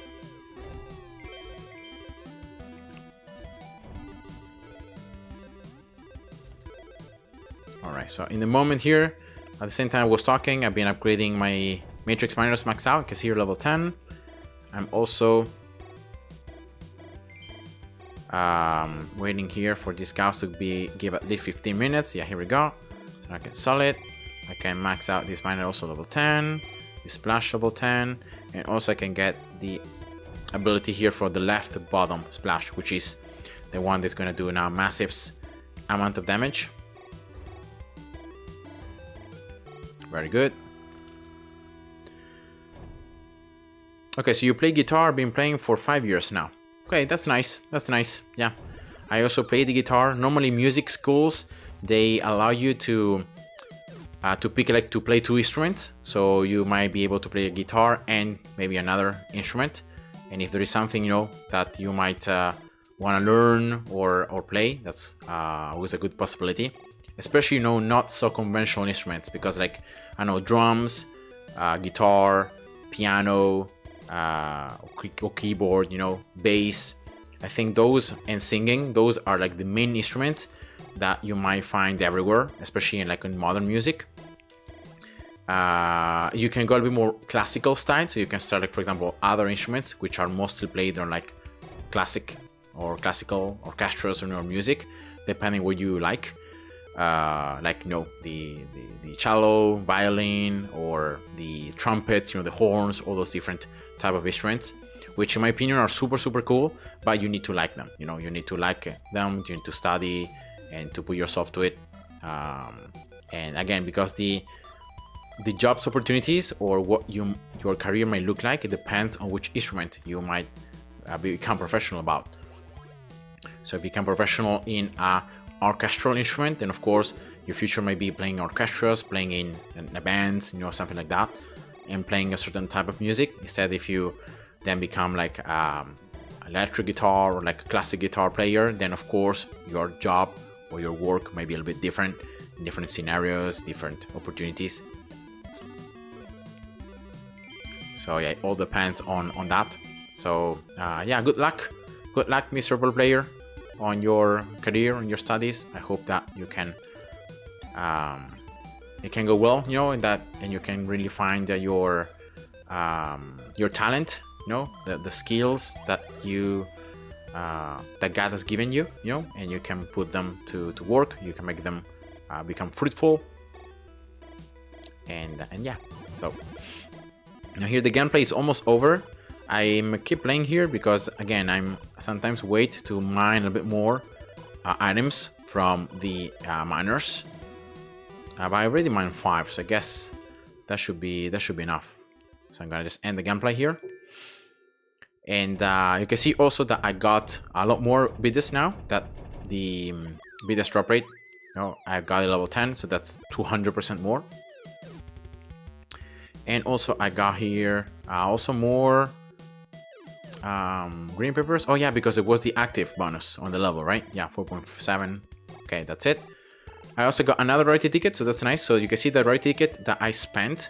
Alright, so in the moment here, at the same time I was talking, I've been upgrading my Matrix Miners max out, because here level 10. I'm also waiting here for these cows to give at least 15 minutes. Yeah, here we go. So I can sell it. I can max out this miner also level 10, this splash level 10, and also I can get the ability here for the left bottom splash, which is the one that's gonna do now massive amount of damage. Very good. Okay, so you play guitar, been playing for 5 years now. Okay, that's nice. That's nice. Yeah, I also play the guitar. Normally, music schools, they allow you to pick to play 2 instruments. So you might be able to play a guitar and maybe another instrument. And if there is something that you might want to learn or play, that's always a good possibility. Especially not so conventional instruments, because like I know drums, guitar, piano, or keyboard, bass. I think those, and singing, those are like the main instruments that you might find everywhere, especially in modern music. You can go a bit more classical style, so you can start for example other instruments which are mostly played on classic or classical orchestras or music, depending what you like. The cello, violin, or the trumpet, the horns, all those different type of instruments, which in my opinion are super cool, but you need to like them. You need to like them, you need to study and to put yourself to it. And again, because the jobs opportunities or what your career might look like, it depends on which instrument you might become professional about. So if you become professional in a orchestral instrument, then of course your future might be playing orchestras, playing in bands, something like that, and playing a certain type of music. Instead, if you then become electric guitar or a classic guitar player, then of course your job or your work might be a little bit different, different scenarios, different opportunities. So yeah, it all depends on that. So yeah, good luck, miserable player, on your career, on your studies. I hope that you can it can go well, and you can really find your talent, the skills that that God has given you, and you can put them to work. You can make them become fruitful, and yeah. So now here the gameplay is almost over. I'm keep playing here because again I'm sometimes wait to mine a bit more items from the miners, but I already mined 5, so I guess that should be enough. So I'm gonna just end the gameplay here, and you can see also that I got a lot more bidders now. That the bidders drop rate, I got a level 10, so that's 200% more. And also I got here also more green peppers. Oh yeah, because it was the active bonus on the level, right? Yeah, 4.7. Okay, that's it. I also got another rarity ticket, so that's nice. So you can see the rarity ticket that I spent,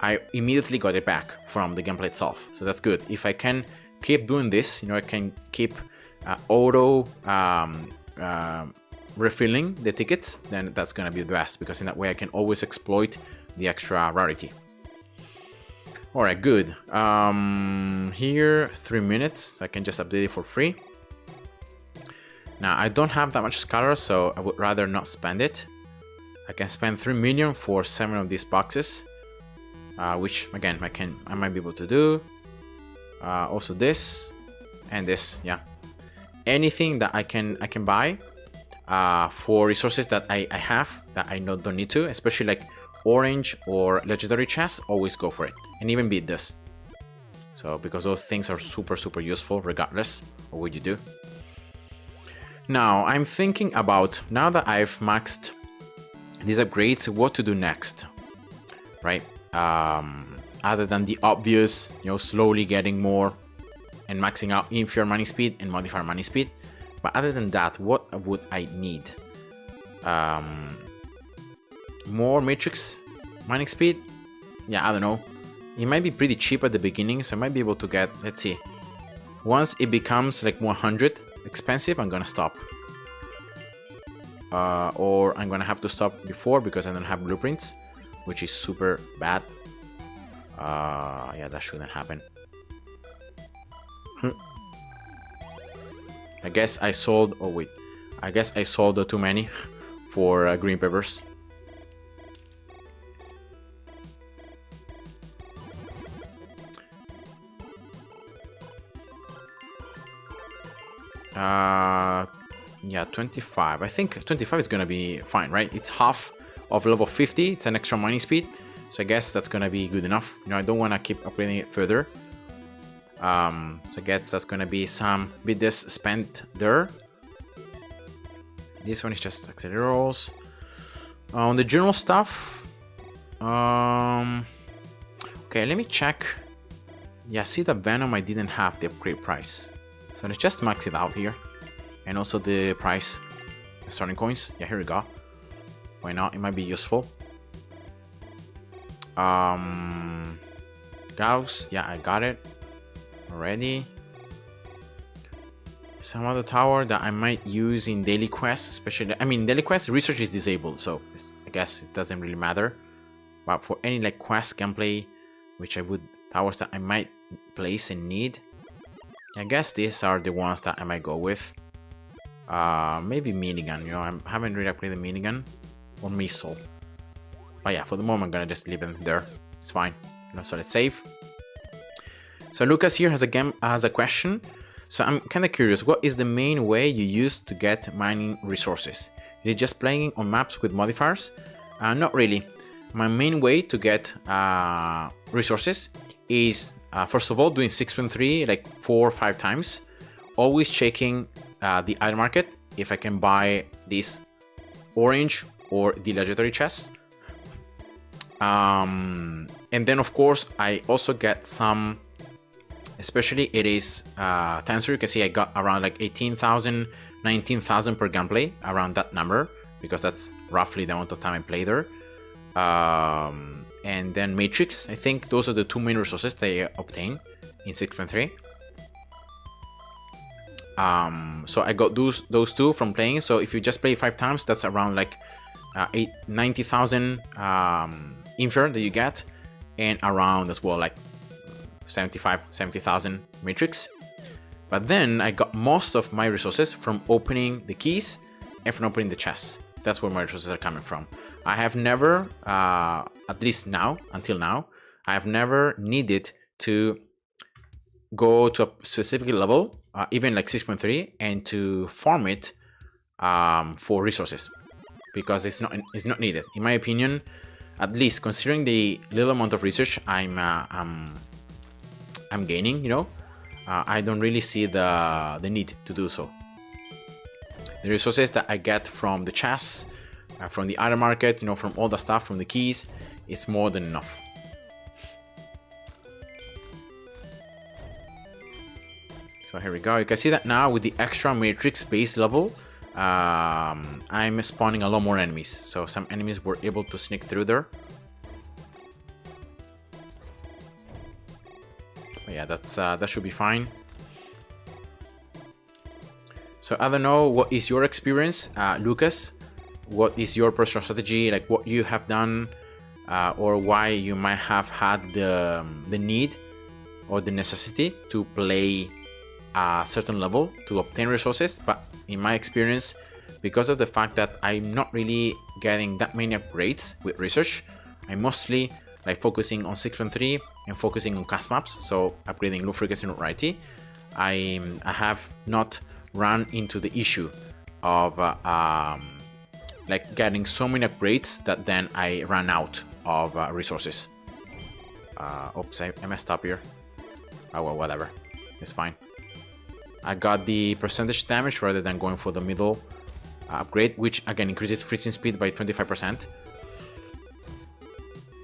I immediately got it back from the gameplay itself. So that's good. If I can keep doing this, I can keep auto refilling the tickets, then that's gonna be the best, because in that way I can always exploit the extra rarity. Alright, good. Here, 3 minutes. I can just update it for free. Now, I don't have that much scholar, so I would rather not spend it. I can spend 3 million for 7 of these boxes, which again I might be able to do. Also this and this, yeah. Anything that I can buy for resources that I have that I don't need to, especially like orange or legendary chests, always go for it, and even beat this. So because those things are super useful regardless of what you do. Now I'm thinking about, now that I've maxed these upgrades, what to do next, right? Other than the obvious, slowly getting more and maxing out inferior mining speed and modifier mining speed. But other than that, what would I need? More matrix mining speed? Yeah, I don't know. It might be pretty cheap at the beginning, so I might be able to get, let's see. Once it becomes like 100 expensive, I'm gonna stop. Or I'm gonna have to stop before because I don't have blueprints, which is super bad. Yeah, that shouldn't happen. I guess I sold, oh wait, I guess I sold too many for green peppers. Yeah, 25. I think 25 is gonna be fine, right? It's half of level 50. It's an extra mining speed, so I guess that's gonna be good enough. I don't want to keep upgrading it further. So I guess that's gonna be some bit this spent there. This one is just auxiliary rolls. On the general stuff, okay, let me check. Yeah, see the Venom I didn't have the upgrade price, so let's just max it out here. And also the price, the starting coins. Yeah, here we go. Why not? It might be useful. Gauss, yeah, I got it already. Some other tower that I might use in daily quests, especially. I mean, daily quest research is disabled, so I guess it doesn't really matter. But for any like quest gameplay, which I would, towers that I might place and need, I guess these are the ones that I might go with. Maybe minigun, I haven't really upgraded minigun or missile. But yeah, for the moment I'm gonna just leave them there. It's fine. So let's save. So Lucas here has a question. So I'm kind of curious, what is the main way you use to get mining resources? Is it just playing on maps with modifiers? Not really. My main way to get resources is first of all doing 6.3 like 4 or 5 times, always checking the item market if I can buy this orange or the legendary chest. And then of course I also get some, especially it is Tensor. You can see I got around like 18,000, 19,000 per gunplay, around that number, because that's roughly the amount of time I play there. And then Matrix, I think those are the two main resources they obtain in 6.3. So I got those two from playing. So if you just play 5 times, that's around like 90,000 inferior that you get, and around as well like 70,000 matrix. But then I got most of my resources from opening the keys and from opening the chests. That's where my resources are coming from. I have never, at least now, until now, I have never needed to go to a specific level, even like 6.3, and to farm it for resources, because it's not needed, in my opinion. At least considering the little amount of research I'm gaining, I don't really see the need to do so. The resources that I get from the chests, from the item market, from all the stuff, from the keys, it's more than enough. So here we go. You can see that now with the extra matrix base level, I'm spawning a lot more enemies. So some enemies were able to sneak through there. But yeah, that should be fine. So I don't know, what is your experience, Lucas? What is your personal strategy? Like what you have done, or why you might have had the need or the necessity to play a certain level to obtain resources, but in my experience, because of the fact that I'm not really getting that many upgrades with research, I'm mostly like focusing on 6.3 and focusing on cast maps, so upgrading loot frequency and notoriety. I have not run into the issue of like getting so many upgrades that then I ran out of resources. Oops, I messed up here. Oh well, whatever, it's fine. I got the percentage damage rather than going for the middle upgrade, which again increases freezing speed by 25%.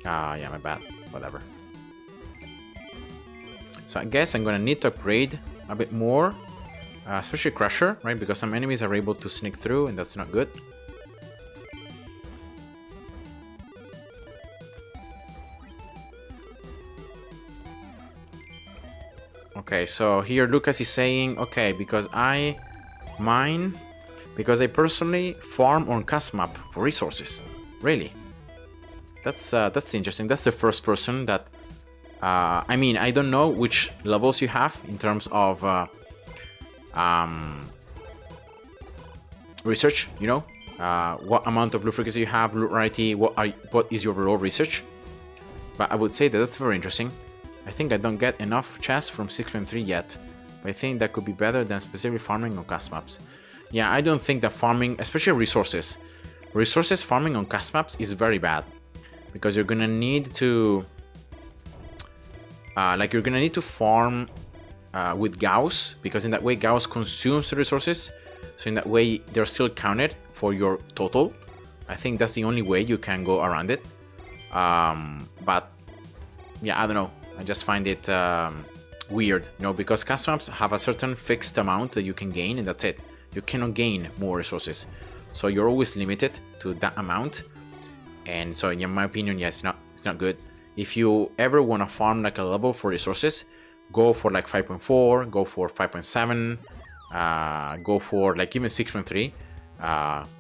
Yeah, my bad, whatever. So I guess I'm gonna need to upgrade a bit more, especially Crusher, right? Because some enemies are able to sneak through and that's not good. Okay, so here Lucas is saying, okay, because I personally farm on cast map for resources. Really? That's interesting. That's the first person that I mean, I don't know which levels you have in terms of research, you know, what amount of loot frequency you have, loot rarity, what is your overall research. But I would say that that's very interesting. I think I don't get enough chests from 6.3 yet, but I think that could be better than specifically farming on cast maps. Yeah, I don't think that farming, especially resources farming on cast maps is very bad, because you're gonna need to farm with Gauss, because in that way Gauss consumes the resources, so in that way they're still counted for your total. I think that's the only way you can go around it. But yeah, I don't know. I just find it weird, you know, because cast maps have a certain fixed amount that you can gain, and that's it. You cannot gain more resources, so you're always limited to that amount. And so, in my opinion, yeah, it's not good. If you ever want to farm like a level for resources, go for like 5.4, go for 5.7, go for like even 6.3.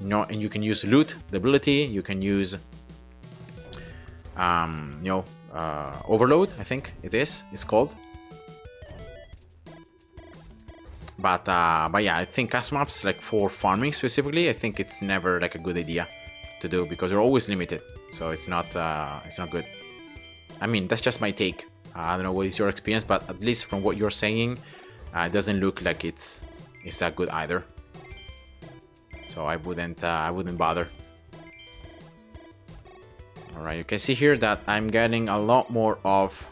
You know, and you can use loot, the ability. You can use, you know, overload. I think it's called. But yeah, I think cast maps, like for farming specifically, I think it's never like a good idea to do, because you're always limited. So it's not good. I mean, that's just my take. I don't know what is your experience, but at least from what you're saying, it doesn't look like it's that good either. So I wouldn't bother. All right, you can see here that I'm getting a lot more of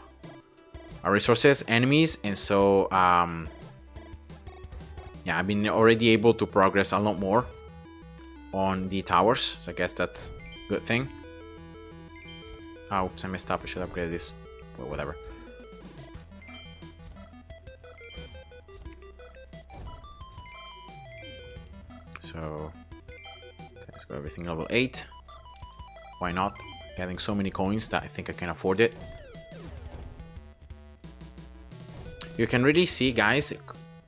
resources, enemies, and so yeah, I've been already able to progress a lot more on the towers, so I guess that's a good thing. Oh, oops, I messed up. I should upgrade this, but whatever. So let's go everything level 8. Why not? Getting so many coins that I think I can afford it. You can really see, guys,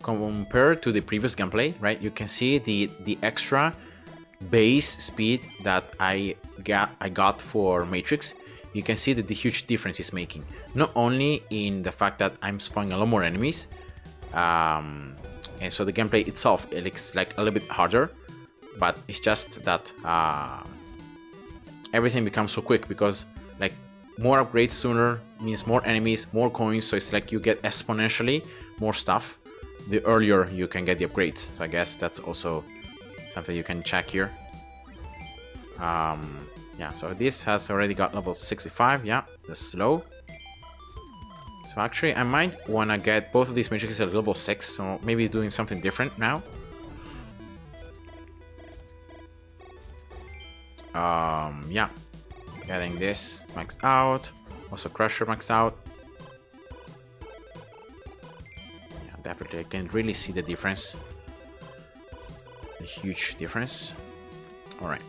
compared to the previous gameplay, right? You can see the extra base speed that I got for Matrix. You can see that the huge difference is making. Not only in the fact that I'm spawning a lot more enemies, and so the gameplay itself, it looks like a little bit harder, but it's just that everything becomes so quick, because like more upgrades sooner means more enemies, more coins, so it's like you get exponentially more stuff the earlier you can get the upgrades. So I guess that's also something you can check here. Yeah, so this has already got level 65. Yeah, that's slow. So actually I might want to get both of these matrices at level 6, so maybe doing something different now. Yeah, getting this maxed out, also Crusher maxed out. Yeah, definitely I can really see the difference, the huge difference. All right,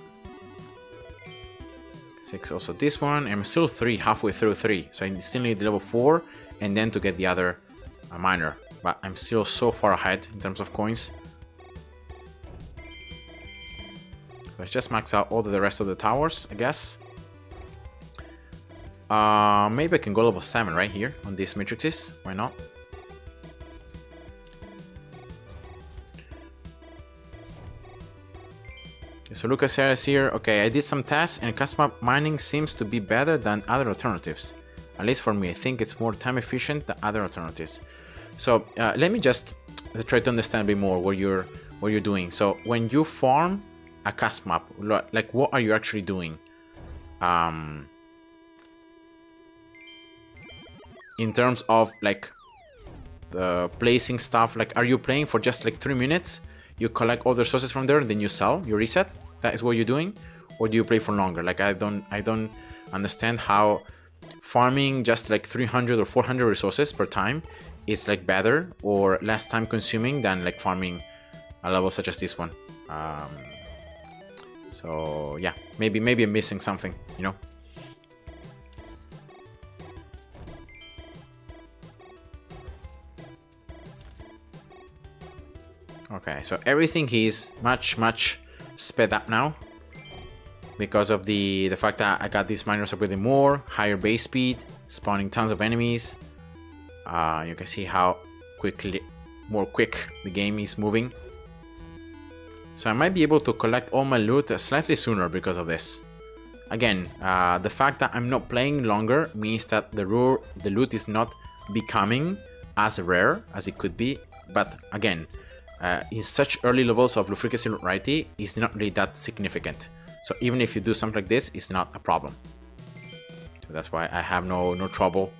6 also this one. I'm still halfway through 3, so I still need level 4 and then to get the other miner, but I'm still so far ahead in terms of coins. Let's just max out all the rest of the towers, I guess. Maybe I can go level 7 right here on these matrices. Why not? So Lucas says here, okay, I did some tests and custom map mining seems to be better than other alternatives. At least for me, I think it's more time efficient than other alternatives. So let me just try to understand a bit more what you're doing. So when you farm a custom map, like what are you actually doing? In terms of like placing stuff, like are you playing for just like 3 minutes? You collect all the resources from there, and then you sell, you reset. That is what you're doing, or do you play for longer? Like I don't understand how farming just like 300 or 400 resources per time is like better or less time consuming than like farming a level such as this one. So yeah, maybe I'm missing something, you know. Okay, so everything is much sped up now because of the fact that I got these miners upgrading more, higher base speed, spawning tons of enemies. You can see how more quick the game is moving. So I might be able to collect all my loot slightly sooner because of this. Again, the fact that I'm not playing longer means that the loot is not becoming as rare as it could be. But again, in such early levels of low frequency rarity, it's not really that significant. So even if you do something like this, it's not a problem. So that's why I have no trouble.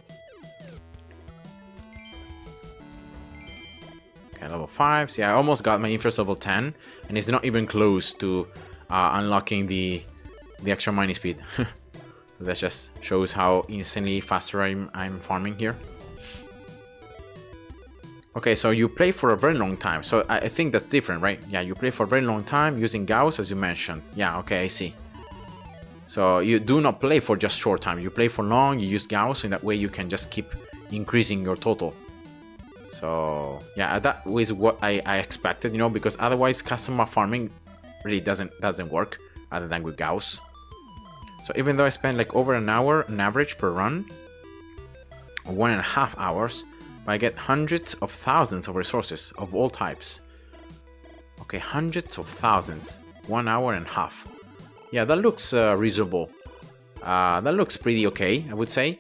Okay, level 5. See, I almost got my first level 10, and it's not even close to unlocking the extra mining speed. That just shows how insanely faster I'm farming here. Okay, so you play for a very long time. So I think that's different, right? Yeah, you play for a very long time using Gauss, as you mentioned. Yeah, okay, I see. So you do not play for just short time. You play for long, you use Gauss, and that way you can just keep increasing your total. So yeah, that was what I expected, you know, because otherwise custom map farming really doesn't work other than with Gauss. So even though I spend like over an hour on average per run, or 1.5 hours, I get hundreds of thousands of resources of all types. Okay, hundreds of thousands, 1.5 hours. Yeah, that looks reasonable. That looks pretty okay, I would say.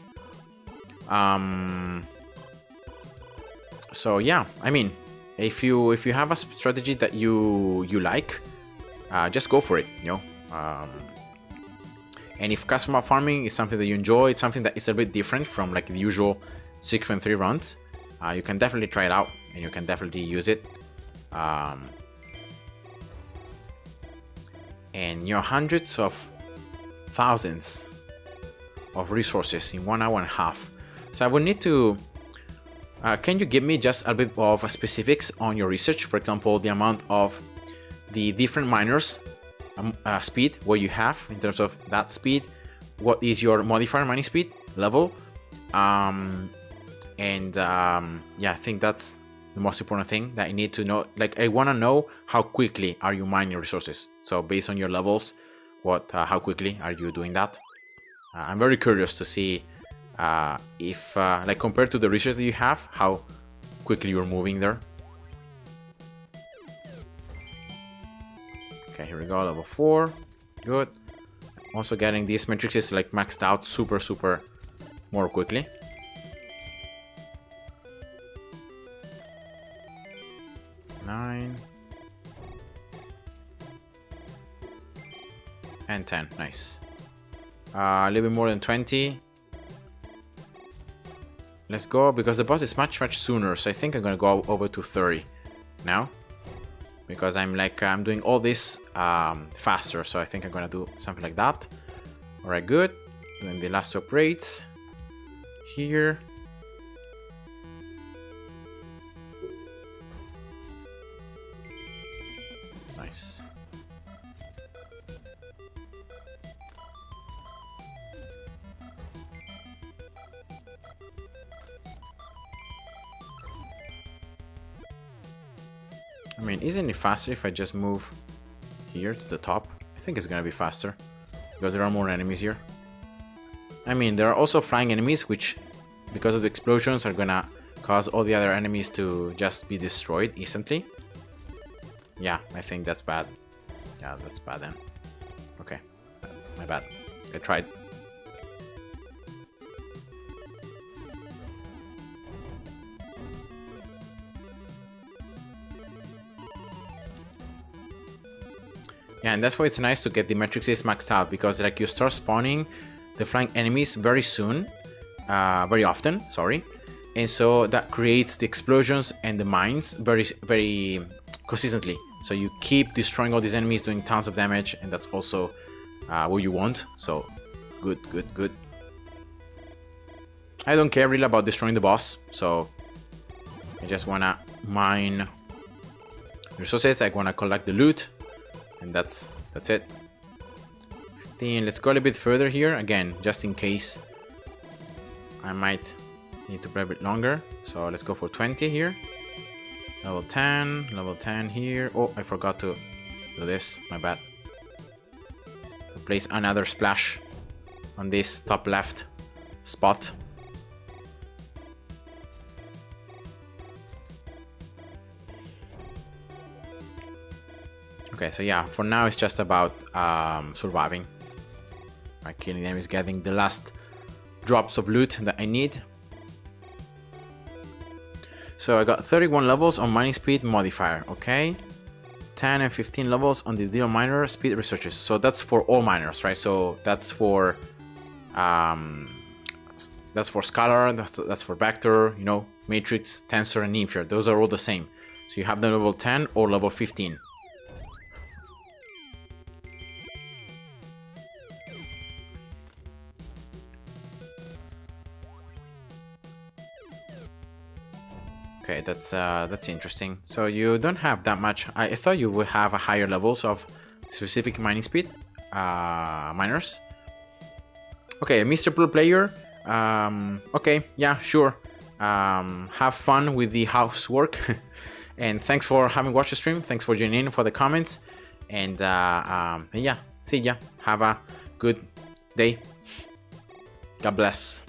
So yeah, I mean, if you have a strategy that you like, just go for it, you know. And if custom map farming is something that you enjoy, it's something that is a bit different from like the usual 6.3 runs. You can definitely try it out, and you can definitely use it. And you know, hundreds of thousands of resources in 1.5 hours. So I will need to. Can you give me just a bit of specifics on your research? For example, the amount of the different miners speed, what you have in terms of that speed. What is your modifier mining speed level? Yeah, I think that's the most important thing that I need to know. Like, I want to know how quickly are you mining resources. So based on your levels, how quickly are you doing that? I'm very curious to see if, like, compared to the research that you have, how quickly you're moving there. Okay, here we go, level 4. Good. Also getting these matrices like maxed out super more quickly. And 10, nice. A little bit more than 20. Let's go, because the boss is much sooner, so I think I'm gonna go over to 30 now. Because I'm doing all this faster, so I think I'm gonna do something like that. Alright, good. Doing the last 2 upgrades here. Nice. I mean, isn't it faster if I just move here to the top? I think it's gonna be faster because there are more enemies here. I mean, there are also flying enemies which, because of the explosions, are gonna cause all the other enemies to just be destroyed instantly. Yeah, I think that's bad. Yeah, that's bad then. My bad. I tried. Yeah, and that's why it's nice to get the matrices maxed out, because like you start spawning the flying enemies very soon, very often, sorry. And so that creates the explosions and the mines very consistently. So you keep destroying all these enemies, doing tons of damage, and that's also what you want. So good, good, good. I don't care really about destroying the boss, so I just wanna mine resources. I wanna collect the loot. And that's it. Then let's go a little bit further here again, just in case I might need to play a bit longer. So let's go for 20 here. Level 10 here. Oh, I forgot to do this. My bad. Place another splash on this top left spot. Okay, so yeah, for now it's just about surviving. By killing them is getting the last drops of loot that I need. So I got 31 levels on mining speed modifier, okay? 10 and 15 levels on the deal miner speed researches. So that's for all miners, right? So that's for Scalar, that's for Vector, you know, Matrix, Tensor, and Infer. Those are all the same. So you have the level 10 or level 15. Okay, that's interesting. So you don't have that much. I thought you would have a higher levels of specific mining speed miners. Okay, Mr. Pro Player. Okay, yeah, sure. Have fun with the housework, and thanks for having watched the stream. Thanks for joining in, for the comments, and yeah, see ya. Have a good day. God bless.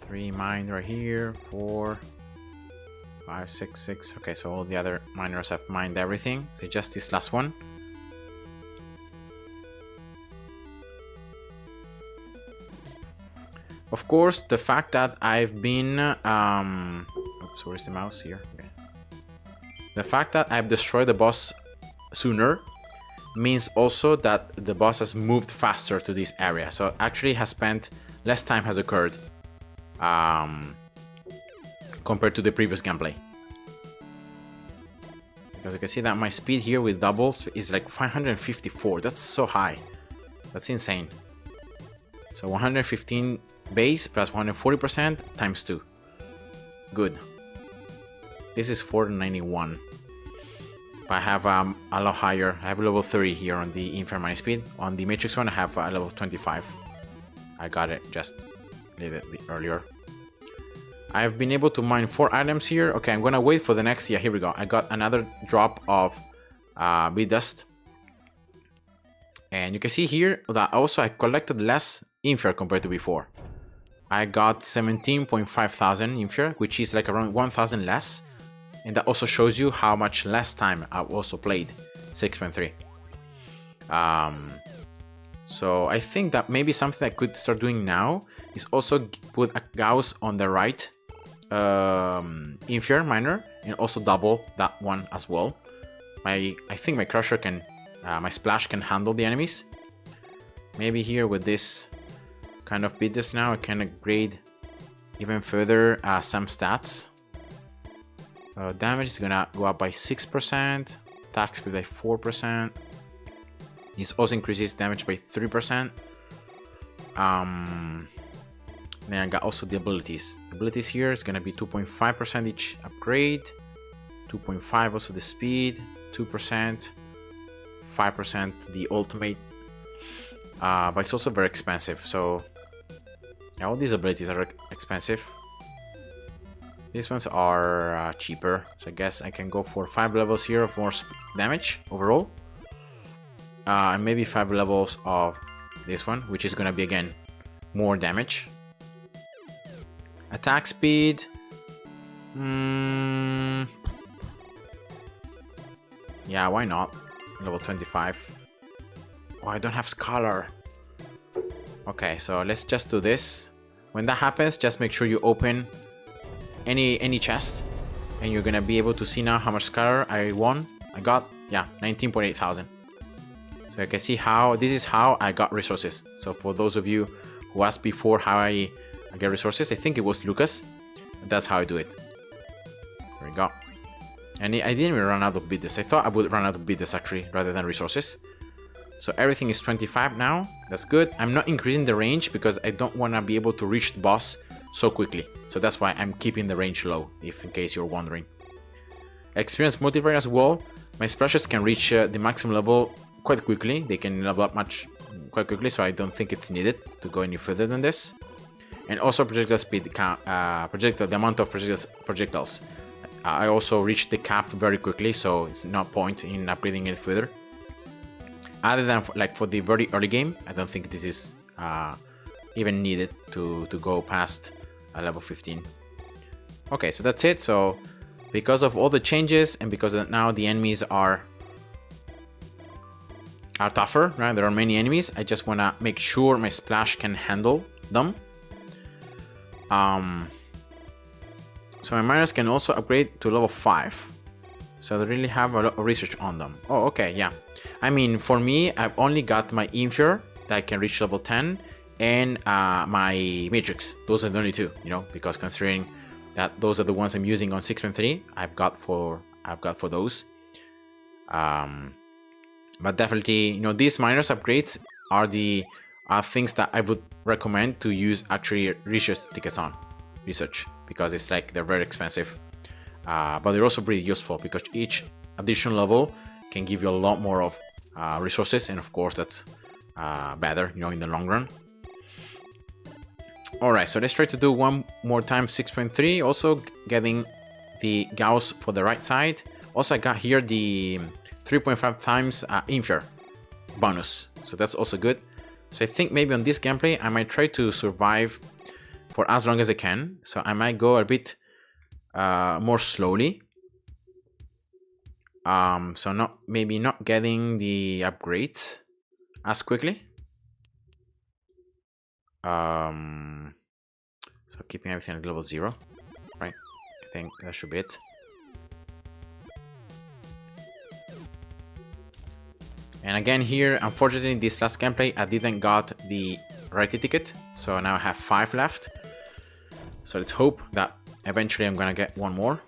3 mined right here, 4, 5, 6, 6. Okay, so all the other miners have mined everything. So just this last one. Of course, the fact that I've been oops, where's the mouse here? Okay. The fact that I've destroyed the boss sooner means also that the boss has moved faster to this area. So actually has spent less time has occurred. Compared to the previous gameplay, because you can see that my speed here with doubles is like 554. That's so high. That's insane. So 115 base plus 140% times 2. Good. This is 491. I have a lot higher. I have level 30 here on the Infinite speed. On the Matrix one I have a level 25. I got it just a little bit earlier. I've been able to mine 4 items here. Okay, I'm gonna wait for the next. Yeah, here we go. I got another drop of bead dust, and you can see here that also I collected less Infer compared to before. I got 17.5 thousand Infer, which is like around 1,000 less, and that also shows you how much less time I've also played. 6.3. So I think that maybe something I could start doing now is also put a Gauss on the right Infer miner, and also double that one as well. I think my crusher can, my splash can handle the enemies. Maybe here with this kind of beat this now, I can upgrade even further some stats. Damage is gonna go up by 6%, attack speed by 4%. It also increases damage by 3%. Then I got also the abilities. The abilities here is gonna be 2.5% each upgrade, 2.5 also the speed, 2%, 5% the ultimate. But it's also very expensive. So yeah, all these abilities are expensive. These ones are cheaper. So I guess I can go for 5 levels here of more damage overall. And maybe 5 levels of this one, which is gonna be again more damage. Attack speed. Yeah, why not? Level 25. Oh, I don't have Scholar. Okay, so let's just do this. When that happens, just make sure you open any chest, and you're gonna be able to see now how much Scholar I won. I got, yeah, 19.8 thousand. So you can see how this is how I got resources. So for those of you who asked before how I get resources, I think it was Lucas. That's how I do it. There we go. And I didn't even run out of bidders. I thought I would run out of bidders actually, rather than resources. So everything is 25 now. That's good. I'm not increasing the range because I don't want to be able to reach the boss so quickly. So that's why I'm keeping the range low, if in case you're wondering. Experience multiplayer as well. My splashes can reach the maximum level quite quickly. They can level up quite quickly, so I don't think it's needed to go any further than this. And also projectile speed, the amount of projectiles. I also reached the cap very quickly, so it's no point in upgrading it further. Other than for the very early game, I don't think this is even needed to go past level 15. Okay, so that's it. So because of all the changes and because now the enemies are tougher, right? There are many enemies. I just want to make sure my splash can handle them. So my miners can also upgrade to level 5. So they really have a lot of research on them. Oh, okay, yeah. I mean, for me, I've only got my Inferior that can reach level 10 and my Matrix. Those are the only two, you know, because considering that those are the ones I'm using on 6.3, I've got for those. But definitely, you know, these miners upgrades are the things that I would recommend to use actually research tickets on. Research, because it's like they're very expensive. But they're also pretty useful because each additional level can give you a lot more of resources, and of course that's better, you know, in the long run. Alright, so let's try to do one more time 6.3, also getting the Gauss for the right side. Also I got here the 3.5 times Inferior bonus, so that's also good. So I think maybe on this gameplay I might try to survive for as long as I can, so I might go a bit more slowly. So maybe not getting the upgrades as quickly. So keeping everything at level 0, right? I think that should be it. And again here, unfortunately, this last gameplay I didn't got the rarity ticket, so now I have 5 left. So let's hope that eventually I'm gonna get one more.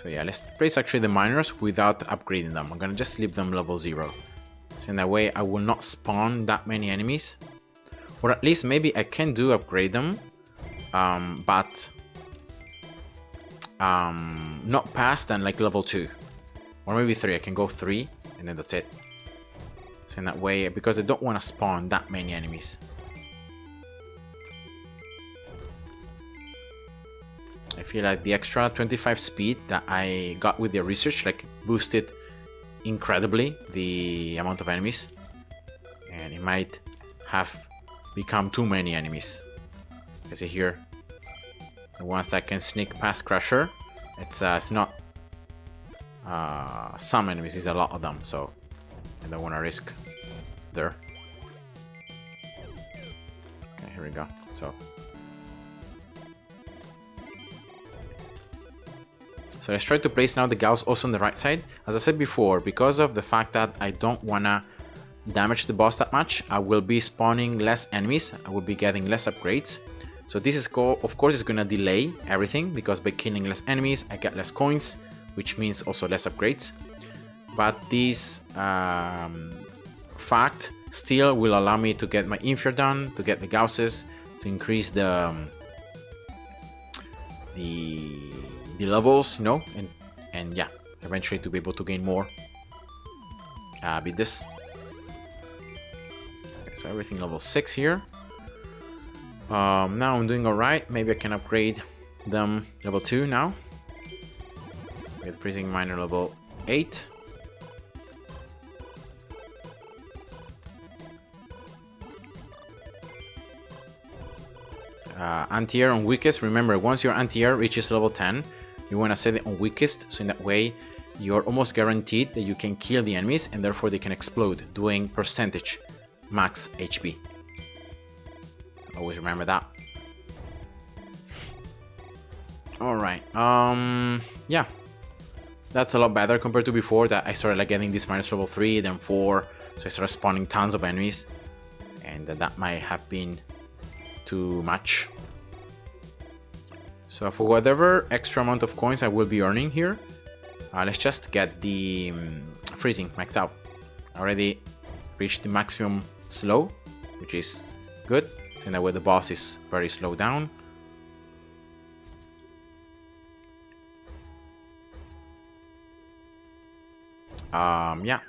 So yeah, let's place actually the miners without upgrading them. I'm gonna just leave them level 0. So in that way I will not spawn that many enemies. Or at least maybe I can do upgrade them. But not past than like level 2. Or maybe 3. I can go 3 and then that's it. So in that way, because I don't want to spawn that many enemies. I feel like the extra 25 speed that I got with the research like boosted incredibly the amount of enemies. And it might have become too many enemies. You see here, the ones that can sneak past Crusher, it's not some enemies, it's a lot of them, so I don't want to risk there. Okay, here we go. So let's try to place now the Gauss also on the right side. As I said before, because of the fact that I don't wanna damage the boss that much, I will be spawning less enemies, I will be getting less upgrades. So this is of course is gonna delay everything, because by killing less enemies I get less coins, which means also less upgrades. But this fact still will allow me to get my Inferior done, to get the Gausses, to increase the levels, you know, and yeah, eventually to be able to gain more with this. Okay, so everything level 6 here. Now I'm doing alright. Maybe I can upgrade them level 2 now. With Freezing Miner level 8. anti-air on weakest. Remember, once your anti-air reaches level 10, you want to set it on weakest, so in that way you're almost guaranteed that you can kill the enemies and therefore they can explode, doing percentage max HP. Always remember that. Alright, yeah. That's a lot better compared to before, that I started like getting this minus level 3, then 4, so I started spawning tons of enemies, and that might have been too much. So for whatever extra amount of coins I will be earning here, let's just get the freezing maxed out. I already reached the maximum slow, which is good, so in that way the boss is very slow down. Yeah.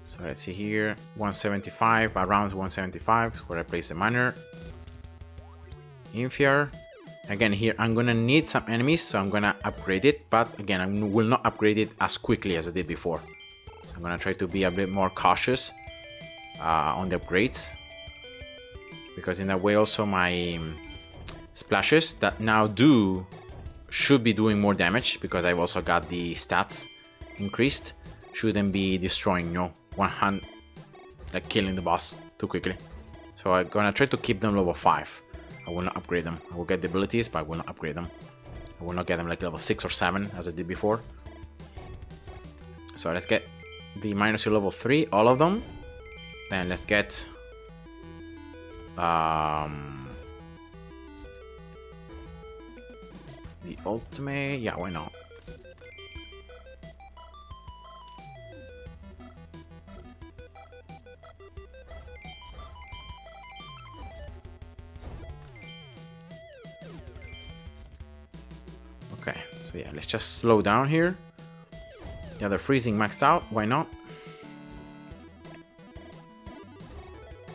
So let's see here, 175, around 175 is where I place the miner. Inferior. Again, here I'm gonna need some enemies, so I'm gonna upgrade it, but again, I will not upgrade it as quickly as I did before. So I'm gonna try to be a bit more cautious on the upgrades, because in that way also my splashes that now should be doing more damage, because I've also got the stats increased, shouldn't be destroying, 100, like killing the boss too quickly. So I'm gonna try to keep them level 5. I will not upgrade them. I will get the abilities, but I will not upgrade them. I will not get them like level 6 or 7 as I did before. So let's get the minus to level 3, all of them. Then let's get the ultimate. Yeah, why not? Okay, so yeah, let's just slow down here. Yeah, they're freezing maxed out, why not?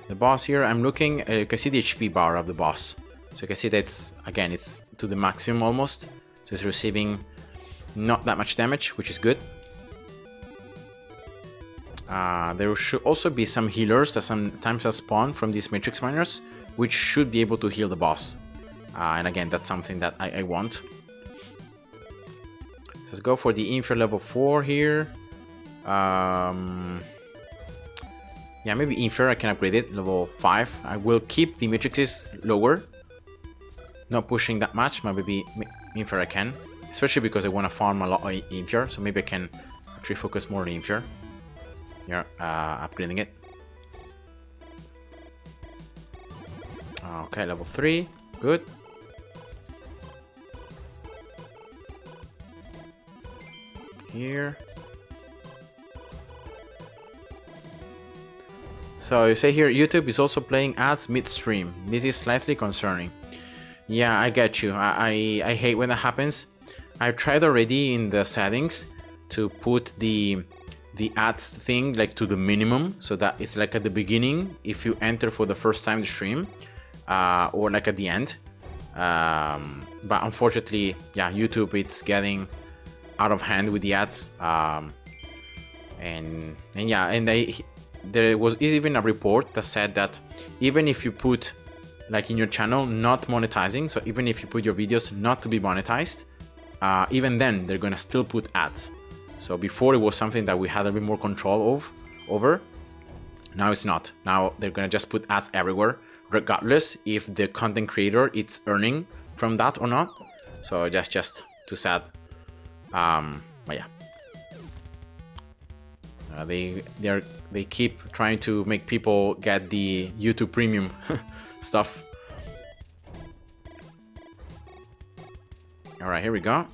The boss here, I'm looking, you can see the HP bar of the boss. So you can see that it's to the maximum almost. So it's receiving not that much damage, which is good. There should also be some healers that sometimes spawn from these matrix miners, which should be able to heal the boss. And again, that's something that I want. Let's go for the inferior level 4 here. Yeah, maybe inferior, I can upgrade it, level 5. I will keep the matrices lower. Not pushing that much, but maybe inferior I can. Especially because I want to farm a lot on inferior, so maybe I can actually focus more on inferior. Yeah, upgrading it. Okay, level 3, good. Here. So you say here, YouTube is also playing ads midstream. This is slightly concerning. Yeah, I get you. I hate when that happens. I've tried already in the settings to put the ads thing like to the minimum, so that it's like at the beginning if you enter for the first time the stream, or like at the end. But unfortunately, yeah, YouTube it's getting out of hand with the ads, and yeah, and there was even a report that said that even if you put like in your channel not monetizing, so even if you put your videos not to be monetized, even then they're gonna still put ads. So before it was something that we had a bit more control over. Now it's not. Now they're gonna just put ads everywhere, regardless if the content creator is earning from that or not. So that's just too sad. But yeah, they keep trying to make people get the YouTube Premium stuff. All right, here we go.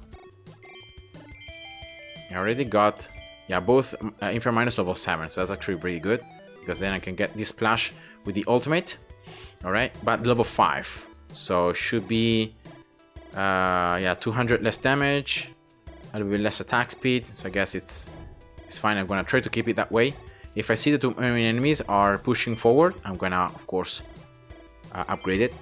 I already got, yeah, both inferior minus level 7, so that's actually pretty good, because then I can get this splash with the ultimate. All right, but level 5, so should be yeah, 200 less damage, a little bit less attack speed, so I guess it's fine. I'm gonna try to keep it that way. If I see the two enemies are pushing forward, I'm gonna of course upgrade it.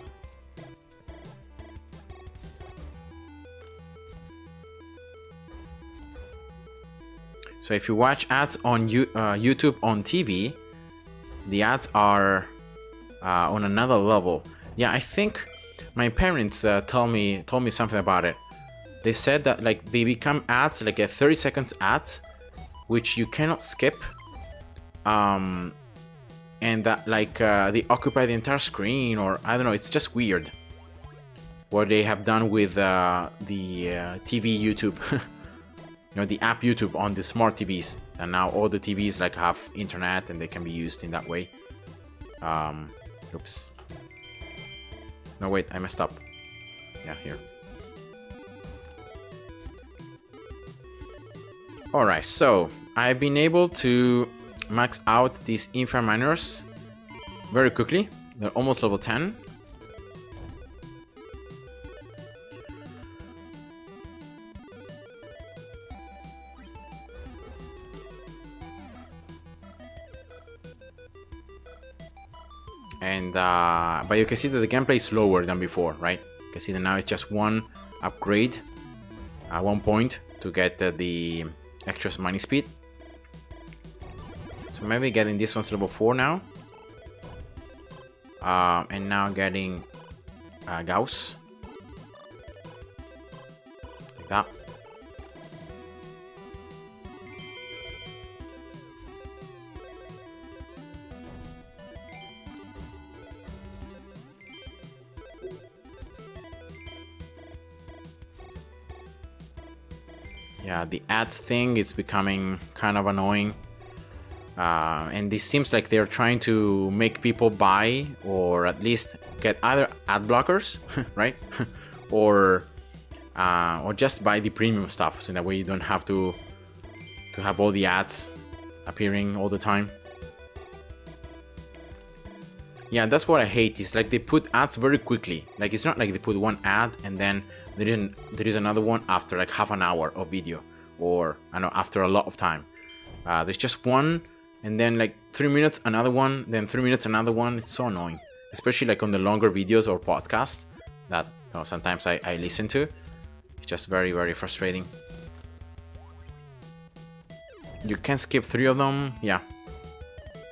So if you watch ads on YouTube on TV, the ads are on another level. Yeah, I think my parents told me something about it. They said that like they become ads, like a 30 seconds ads, which you cannot skip. And that like they occupy the entire screen, or I don't know. It's just weird what they have done with the TV YouTube. The app YouTube on the smart TVs, and now all the TVs like have internet and they can be used in that way. Oops. No, wait, I messed up. Yeah, here. Alright, so I've been able to max out these infra miners very quickly. They're almost level 10. And but you can see that the gameplay is slower than before, right? You can see that now it's just one upgrade, 1 point to get the extra mining speed. So maybe getting this one's level 4 now, and now getting Gauss like that. Yeah, the ads thing is becoming kind of annoying. And this seems like they're trying to make people buy, or at least get either ad blockers, right? or just buy the premium stuff, so that way you don't have to have all the ads appearing all the time. Yeah, that's what I hate. Is like they put ads very quickly. Like it's not like they put one ad and then there is another one after like half an hour of video, or I know after a lot of time. There's just one, and then like 3 minutes another one, then 3 minutes another one. It's so annoying, especially like on the longer videos or podcasts that sometimes I listen to. It's just very, very frustrating. You can skip 3 of them, yeah.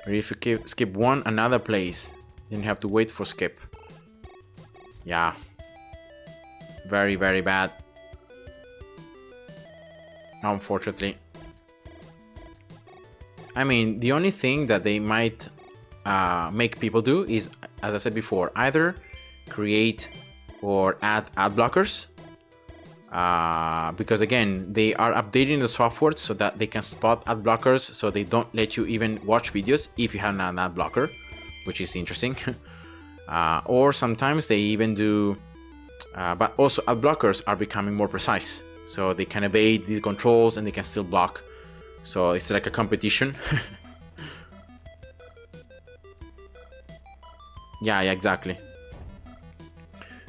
Or if you skip one, another place, then you have to wait for skip. Yeah. Very, very bad. Unfortunately. I mean, the only thing that they might make people do is, as I said before, either create or add ad blockers. Because again, they are updating the software so that they can spot ad blockers, so they don't let you even watch videos if you have an ad blocker, which is interesting. Or sometimes they even do, but also ad blockers are becoming more precise, so they can evade these controls and they can still block. So it's like a competition. Yeah, exactly.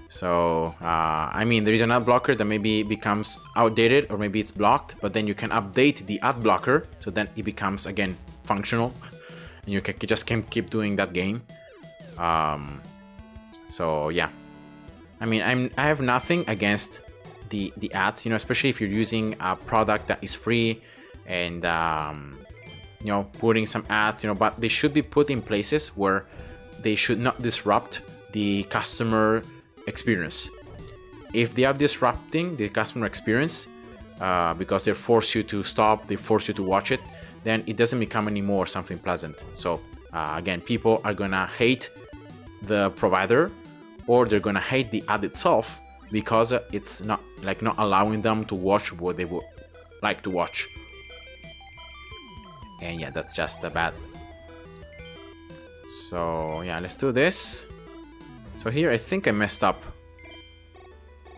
So, I mean, there is an ad blocker that maybe becomes outdated, or maybe it's blocked, but then you can update the ad blocker so then it becomes again functional, and you can keep doing that game. So yeah, I mean, I have nothing against the ads, especially if you're using a product that is free, and putting some ads, but they should be put in places where they should not disrupt the customer experience. If they are disrupting the customer experience because they force you to stop, they force you to watch it, then it doesn't become anymore something pleasant. So again, people are gonna hate the provider, or they're gonna hate the ad itself because it's not allowing them to watch what they would like to watch. And yeah, that's just bad. So yeah, let's do this. So here I think I messed up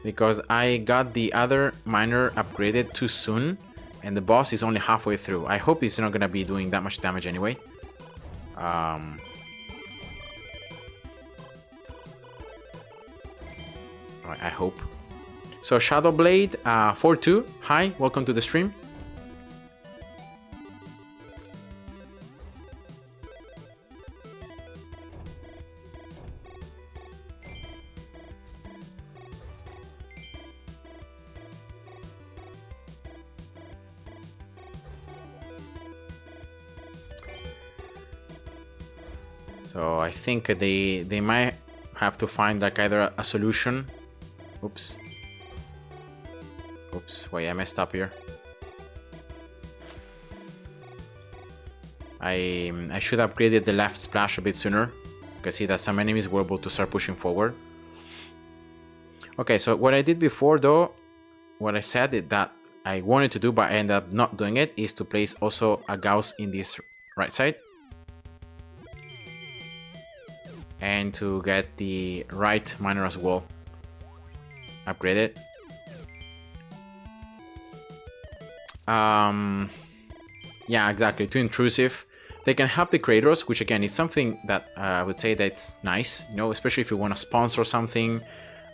because I got the other miner upgraded too soon, and the boss is only halfway through. I hope he's not gonna be doing that much damage anyway. I hope. So Shadowblade 42, hi, welcome to the stream. So I think they might have to find like either a solution. Oops. Wait, I messed up here. I should have upgraded the left splash a bit sooner. You can see that some enemies were able to start pushing forward. Okay, so what I did before though, what I said that I wanted to do but I ended up not doing it, is to place also a Gauss in this right side. And to get the right miner as well upgraded. Yeah, exactly, too intrusive. They can help the creators, which again is something that I would say that's nice, you know, especially if you want to sponsor something.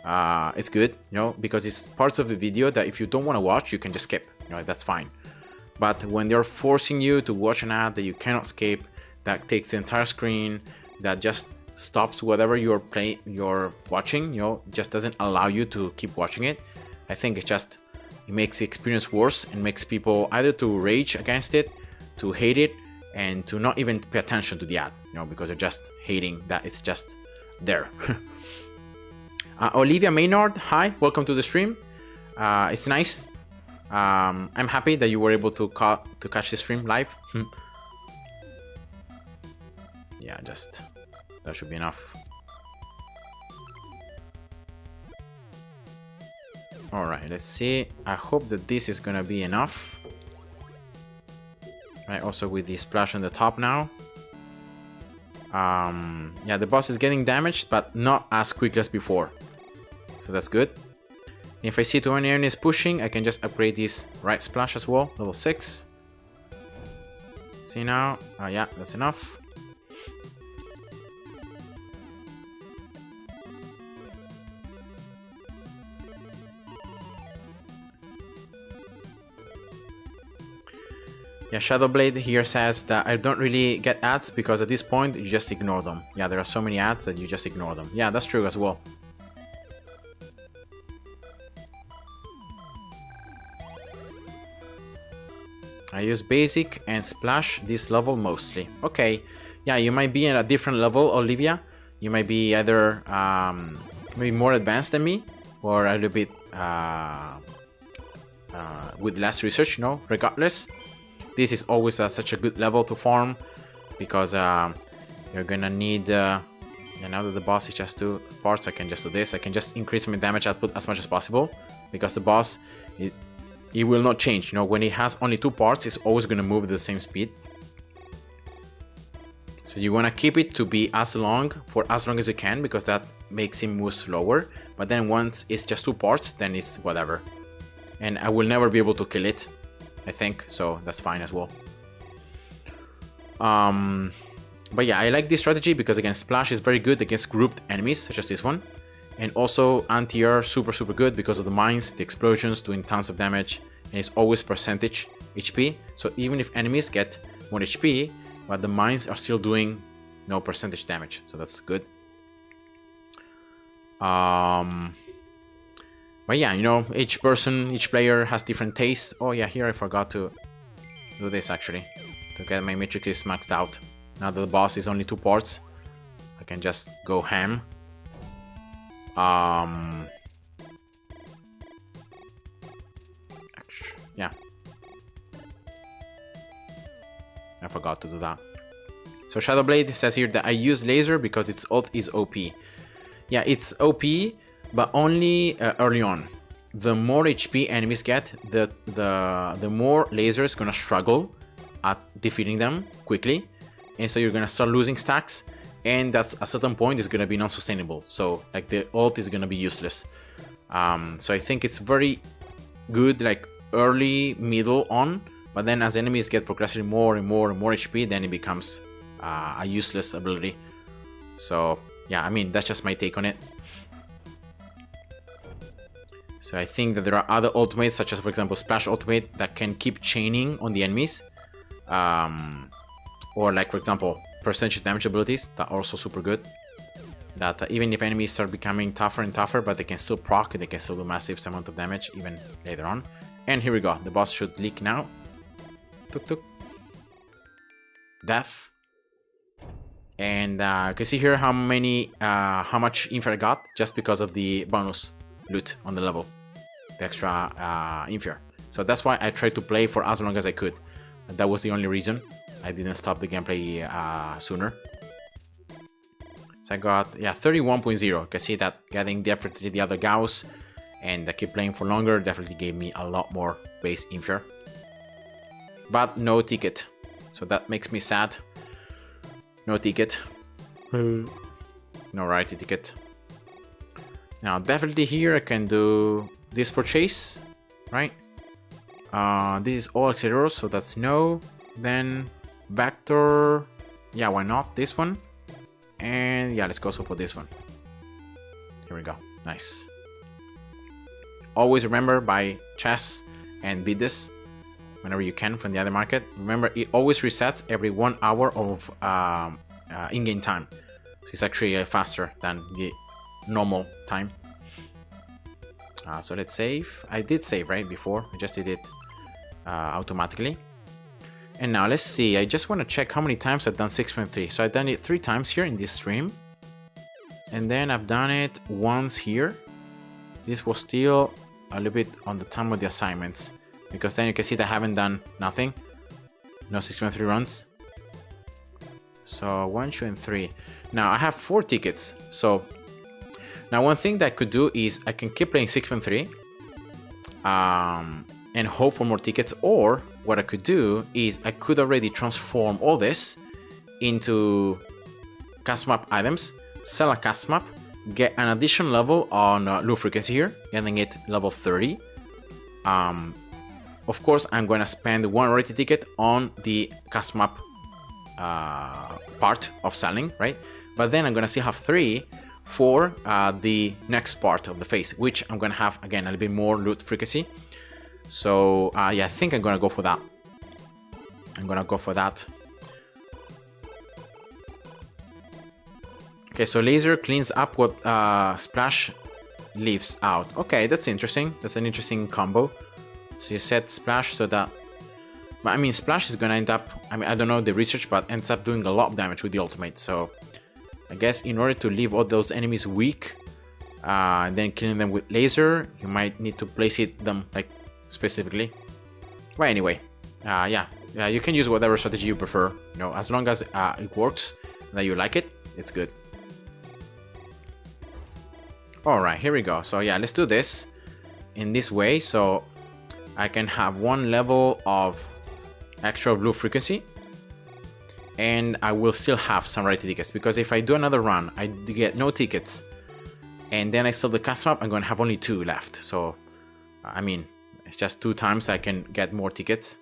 It's good, you know, because it's parts of the video that if you don't want to watch, you can just skip, you know, that's fine. But when they're forcing you to watch an ad that you cannot skip, that takes the entire screen, that just stops whatever you're watching, you know, just doesn't allow you to keep watching it, I think it makes the experience worse and makes people either to rage against it, to hate it, and to not even pay attention to the ad, you know, because they're just hating that it's just there. Olivia Maynard, hi, welcome to the stream. It's nice. I'm happy that you were able to catch the stream live. Yeah, just that should be enough. Alright, let's see. I hope that this is gonna be enough. Right, also with the splash on the top now. Yeah, the boss is getting damaged, but not as quick as before. So that's good. And if I see too many enemies pushing, I can just upgrade this right splash as well, level 6. See now? Yeah, that's enough. Yeah, Shadowblade here says that I don't really get ads because at this point you just ignore them. Yeah, there are so many ads that you just ignore them. Yeah, that's true as well. I use basic and splash this level mostly. Okay, yeah, you might be at a different level, Olivia. You might be either maybe more advanced than me, or a little bit with less research, you know. Regardless, this is always such a good level to farm, because you're gonna need... and now that the boss is just 2 parts, I can just do this. I can just increase my damage output as much as possible, because the boss... It will not change, you know, when it has only 2 parts, it's always going to move at the same speed. So you want to keep it to be as long as you can, because that makes him move slower. But then once it's just 2 parts, then it's whatever. And I will never be able to kill it, I think, so that's fine as well. But yeah, I like this strategy because again, Splash is very good against grouped enemies, such as this one. And also anti-air super good because of the mines, the explosions doing tons of damage, and it's always percentage HP. So even if enemies get more HP, but the mines are still doing no percentage damage, so that's good. But yeah, you know, each player has different tastes. Oh yeah, here I forgot to do this actually, to get my matrices maxed out. Now that the boss is only 2 parts, I can just go ham. Yeah, I forgot to do that. So Shadowblade says here that I use laser because its ult is OP. Yeah, it's OP, but only early on. The more HP enemies get, the more laser is gonna struggle at defeating them quickly, and so you're gonna start losing stacks. And that's at a certain point is gonna be non-sustainable. So like the ult is gonna be useless. So I think it's very good like early, middle on, but then as enemies get progressively more and more HP, then it becomes a useless ability. So yeah, I mean that's just my take on it. So I think that there are other ultimates, such as for example Splash Ultimate, that can keep chaining on the enemies, or like for example percentage damage abilities that are also super good, that even if enemies start becoming tougher and tougher, but they can still proc, they can still do massive amount of damage even later on. And here we go, the boss should leak now. Tuk tuk. Death. And you can see here how much info I got just because of the bonus loot on the level, the extra info. So that's why I tried to play for as long as I could. That was the only reason I didn't stop the gameplay sooner. So I got 31.0. You can see that getting definitely the other Gauss and I keep playing for longer definitely gave me a lot more base info. But no ticket, so that makes me sad. No ticket. No rarity ticket. Now definitely here I can do this purchase, right? This is all accelerators, so that's no. Then vector, yeah, why not this one? And yeah, let's go also for this one. Here we go, nice. Always remember buy chess and beat this whenever you can from the other market. Remember, it always resets every 1 hour of in-game time. So it's actually faster than the normal time. So let's save. I did save right before. I just did it automatically. And now let's see. I just want to check how many times I've done 6.3. So I've done it 3 times here in this stream. And then I've done it once here. This was still a little bit on the time of the assignments, because then you can see that I haven't done nothing. No 6.3 runs. So 1, 2, and 3. Now I have 4 tickets. So now one thing that I could do is I can keep playing 6.3 and hope for more tickets, or what I could do is I could already transform all this into custom map items, sell a custom map, get an additional level on loot frequency here, getting it level 30. Of course, I'm going to spend 1 rarity ticket on the custom map part of selling, right? But then I'm going to still have 3 for the next part of the phase, which I'm going to have, again, a little bit more loot frequency. So, yeah, I think I'm going to go for that. Okay, so laser cleans up what splash leaves out. Okay, that's interesting. That's an interesting combo. So you set splash so that, I mean, splash is gonna end up, I mean, I don't know the research, but ends up doing a lot of damage with the ultimate. So I guess in order to leave all those enemies weak, and then killing them with laser, you might need to place them like specifically. But anyway, yeah, you can use whatever strategy you prefer. You know, as long as it works, that you like it, it's good. All right, here we go. So yeah, let's do this in this way. So I can have 1 level of extra blue frequency, and I will still have some rarity tickets, because if I do another run, I get no tickets, and then I sell the custom map, I'm going to have only 2 left. So I mean, it's just 2 times I can get more tickets,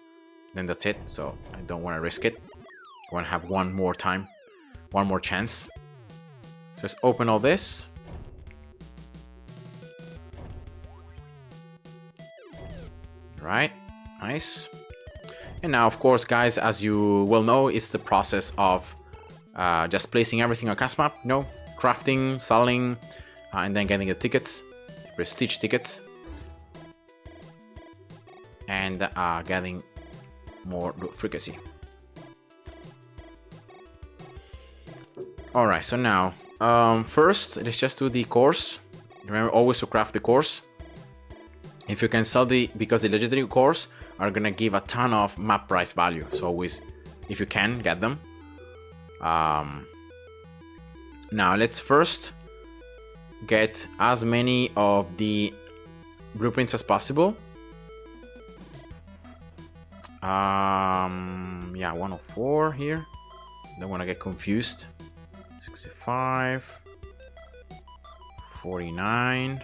then that's it. So I don't want to risk it. I want to have 1 more time, 1 more chance. So let's open all this. Right, nice. And now, of course, guys, as you well know, it's the process of just placing everything on custom map, you know, crafting, selling, and then getting the tickets, prestige tickets, and getting more loot frequency. All right, so now first let's just do the course. Remember always to craft the course. If you can sell because the legendary cores are gonna give a ton of map price value, so always, if you can, get them. Now let's first get as many of the blueprints as possible. Yeah, 104 here. Don't want to get confused. 65, 49.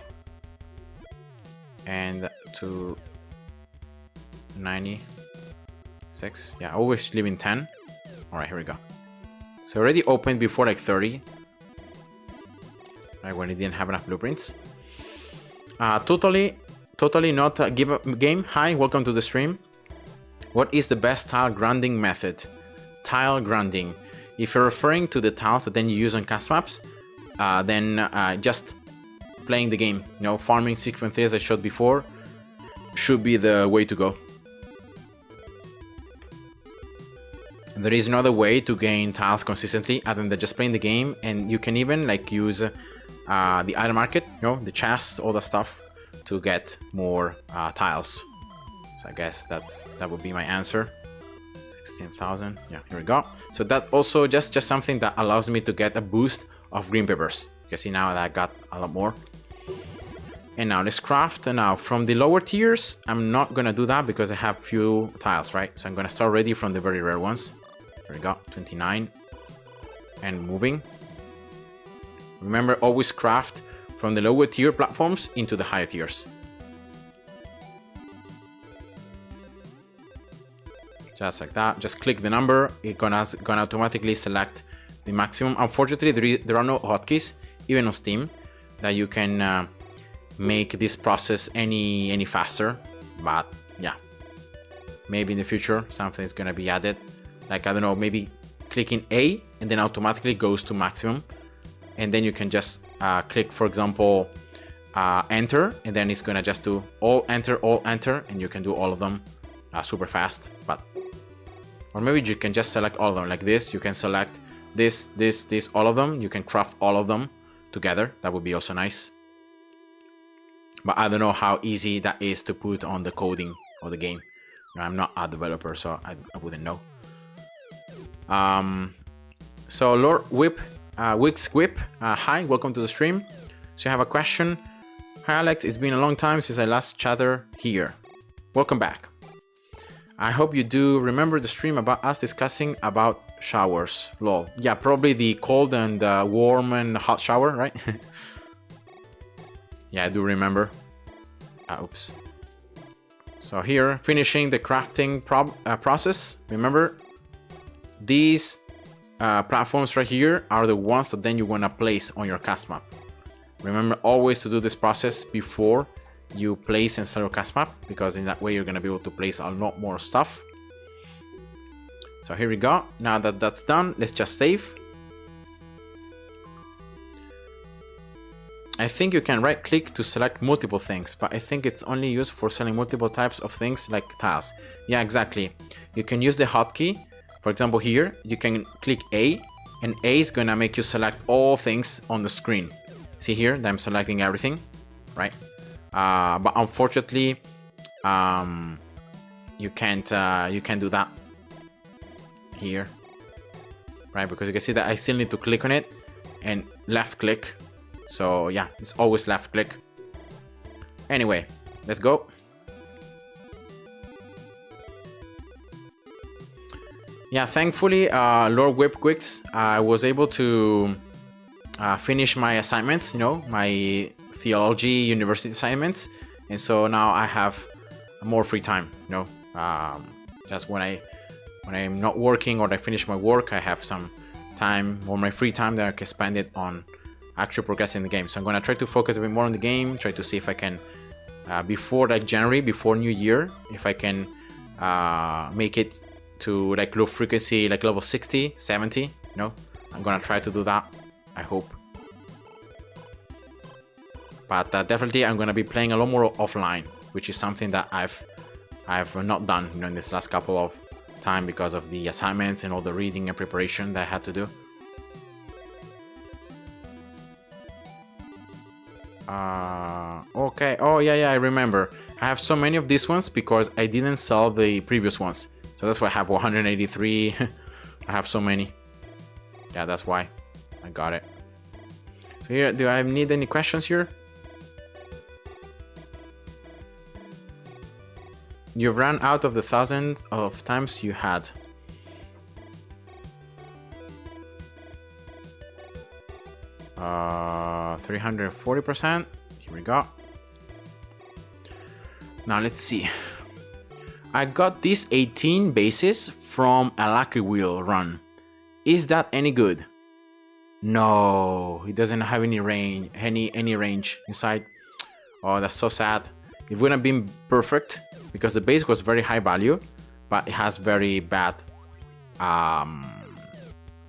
And to 96. Yeah, always leaving 10. All right, here we go. So already opened before like 30. Right, when it didn't have enough blueprints. Totally not a game. Hi, welcome to the stream. What is the best tile grinding method? Tile grinding. If you're referring to the tiles that then you use on custom maps, then just playing the game, you know, farming 6.3 as I showed before, should be the way to go. there is another way to gain tiles consistently other than just playing the game, and you can even like use the item market, you know, the chests, all that stuff, to get more tiles. So I guess that would be my answer. 16,000. Yeah, here we go. So that also just something that allows me to get a boost of green peppers. You can see now that I got a lot more. And now let's craft. Now from the lower tiers, I'm not gonna do that because I have few tiles, right? So I'm gonna start already from the very rare ones. Here we go, 29. And moving. Remember, always craft from the lower tier platforms into the higher tiers. Just like that. Just click the number. It's gonna automatically select the maximum. Unfortunately, there are no hotkeys, even on Steam, that you can make this process any faster. But yeah, maybe in the future something is gonna be added. Like, I don't know, maybe clicking A and then automatically goes to maximum, and then you can just click, for example, enter, and then it's gonna just do all enter, and you can do all of them super fast. But or maybe you can just select all of them like this. You can select this, all of them. You can craft all of them together. That would be also nice. But I don't know how easy that is to put on the coding of the game. You know, I'm not a developer, so I wouldn't know. So Lord Whip, Wix Whip, hi, welcome to the stream. So I have a question. Hi Alex, it's been a long time since I last chatted here. Welcome back. I hope you do remember the stream about us discussing about showers. Lol. Yeah, probably the cold and warm and hot shower, right? Yeah, I do remember. Oops. So here, finishing the crafting process. Remember, these platforms right here are the ones that then you want to place on your cast map. Remember always to do this process before you place and sell your cast map, because in that way you're going to be able to place a lot more stuff. So here we go. Now that that's done, let's just save. I think you can right click to select multiple things, but I think it's only used for selling multiple types of things like tiles. Yeah, exactly. You can use the hotkey. For example, here you can click A, and A is gonna make you select all things on the screen. See here that I'm selecting everything, right? But unfortunately, you can't do that here, right? Because you can see that I still need to click on it and left click. So yeah, it's always left click. Anyway, let's go. Yeah, thankfully, Lord Whipquicks, I was able to finish my assignments, you know, my theology university assignments, and so now I have more free time, you know. Just when I'm not working or I finish my work, I have some time, or my free time, that I can spend it on actually progressing the game. So I'm gonna try to focus a bit more on the game, try to see if I can, before like January, before New Year, if I can make it to like low frequency, like level 60, 70, you know. I'm gonna try to do that, I hope. But definitely I'm gonna be playing a lot more offline, which is something that I've not done, you know, in this last couple of time because of the assignments and all the reading and preparation that I had to do. Okay. Oh yeah, I remember. I have so many of these ones because I didn't sell the previous ones, so that's why I have 183. I have so many. Yeah, that's why I got it. So here, do I need any questions here? You've run out of the thousands of times you had. Uh, 340%. Here we go. Now let's see. I got these 18 bases from a Lucky Wheel run. Is that any good? No, it doesn't have any range, any range inside. Oh, that's so sad. It would have been perfect because the base was very high value, but it has very bad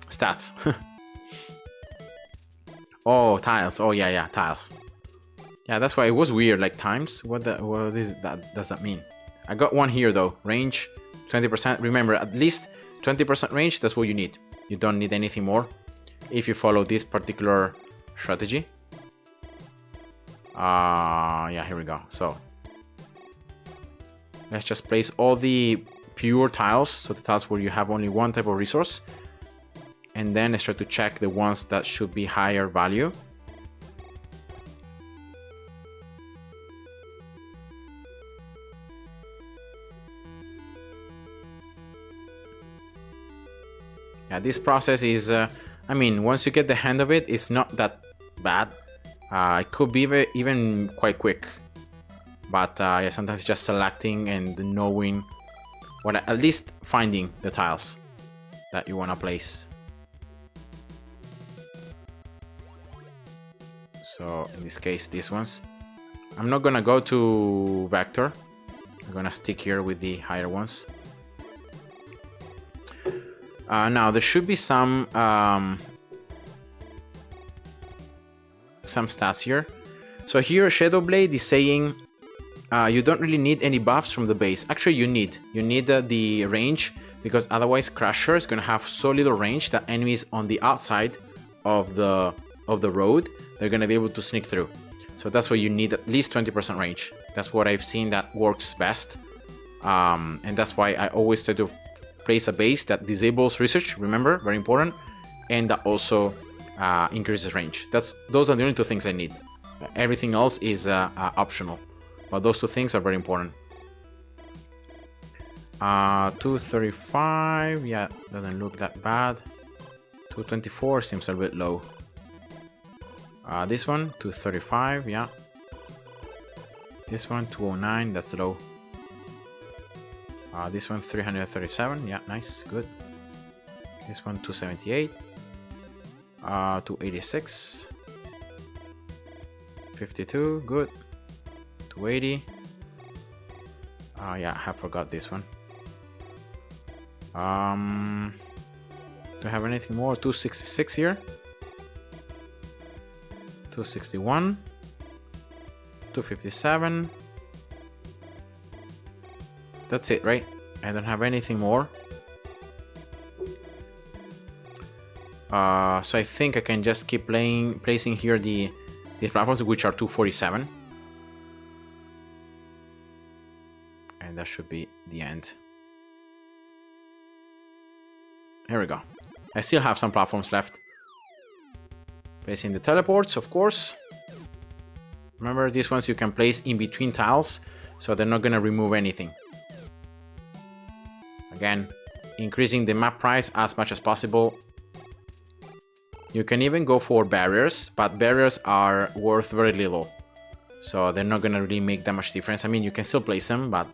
stats. Oh, tiles. Oh yeah, tiles. Yeah, that's why it was weird. Like times. What is that? Does that mean? I got one here though. Range 20%. Remember, at least 20% range, that's what you need. You don't need anything more if you follow this particular strategy. Yeah, here we go. So let's just place all the pure tiles, so the tiles where you have only one type of resource, and then let's try to check the ones that should be higher value. Yeah, this process is, I mean, once you get the hang of it, it's not that bad. It could be even quite quick. But yeah, sometimes just selecting and knowing what, at least finding the tiles that you want to place. So in this case, these ones. I'm not gonna go to vector. I'm gonna stick here with the higher ones. Now there should be some stats here. So here Shadowblade is saying you don't really need any buffs from the base. Actually, you need the range, because otherwise Crusher is gonna have so little range that enemies on the outside of the road, they're gonna be able to sneak through. So that's why you need at least 20% range. That's what I've seen that works best, and that's why I always try to place a base that disables research. Remember, very important, and that also increases range. Those are the only two things I need. Everything else is optional, but those two things are very important. 235, yeah, doesn't look that bad. 224 seems a bit low. This one 235, yeah. This one 209, that's low. This one 337, yeah, nice, good. This one 278, 286, 52, good. 280. Yeah, I forgot this one. Do I have anything more? 266 here. 261. 257. That's it, right? I don't have anything more. So I think I can just keep placing here these platforms, which are 247. And that should be the end. Here we go. I still have some platforms left. Placing the teleports, of course. Remember, these ones you can place in between tiles, so they're not gonna remove anything. Again, increasing the map price as much as possible. You can even go for barriers, but barriers are worth very little, so they're not gonna really make that much difference. I mean, you can still place them, but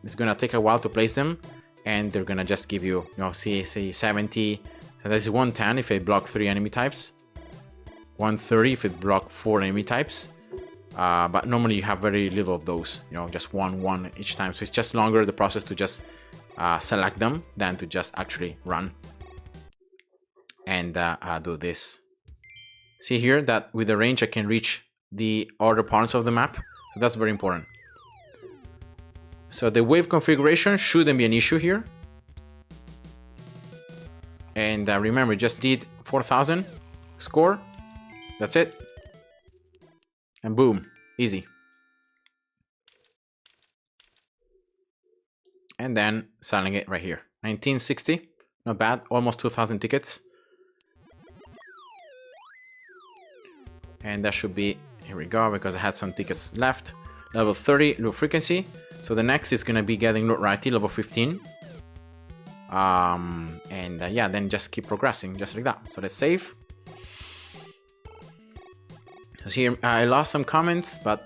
it's gonna take a while to place them, and they're gonna just give you, say 70. So that's 110 if it block 3 enemy types, 130 if it block 4 enemy types. But normally you have very little of those, just one each time. So it's just longer the process to just select them than to just actually run and do this. See here that with the range I can reach the other parts of the map, so that's very important. So the wave configuration shouldn't be an issue here. And remember, just need 4,000 score. That's it. And boom, easy. And then selling it right here. 1960, not bad, almost 2,000 tickets. And that should be, here we go, because I had some tickets left. Level 30, low frequency. So the next is gonna be getting notoriety, level 15. Yeah, then just keep progressing, just like that. So let's save. So here, I lost some comments, but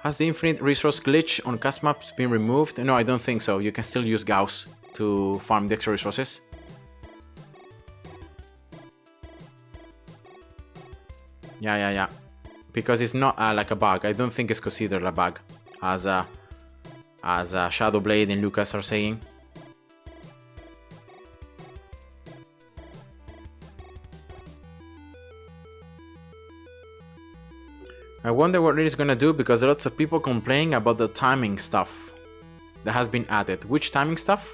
has the infinite resource glitch on custom maps been removed? No, I don't think so. You can still use Gauss to farm the extra resources. Yeah. Because it's not like a bug. I don't think it's considered a bug, as Shadowblade and Lucas are saying. I wonder what it is gonna do, because lots of people complaining about the timing stuff that has been added. Which timing stuff?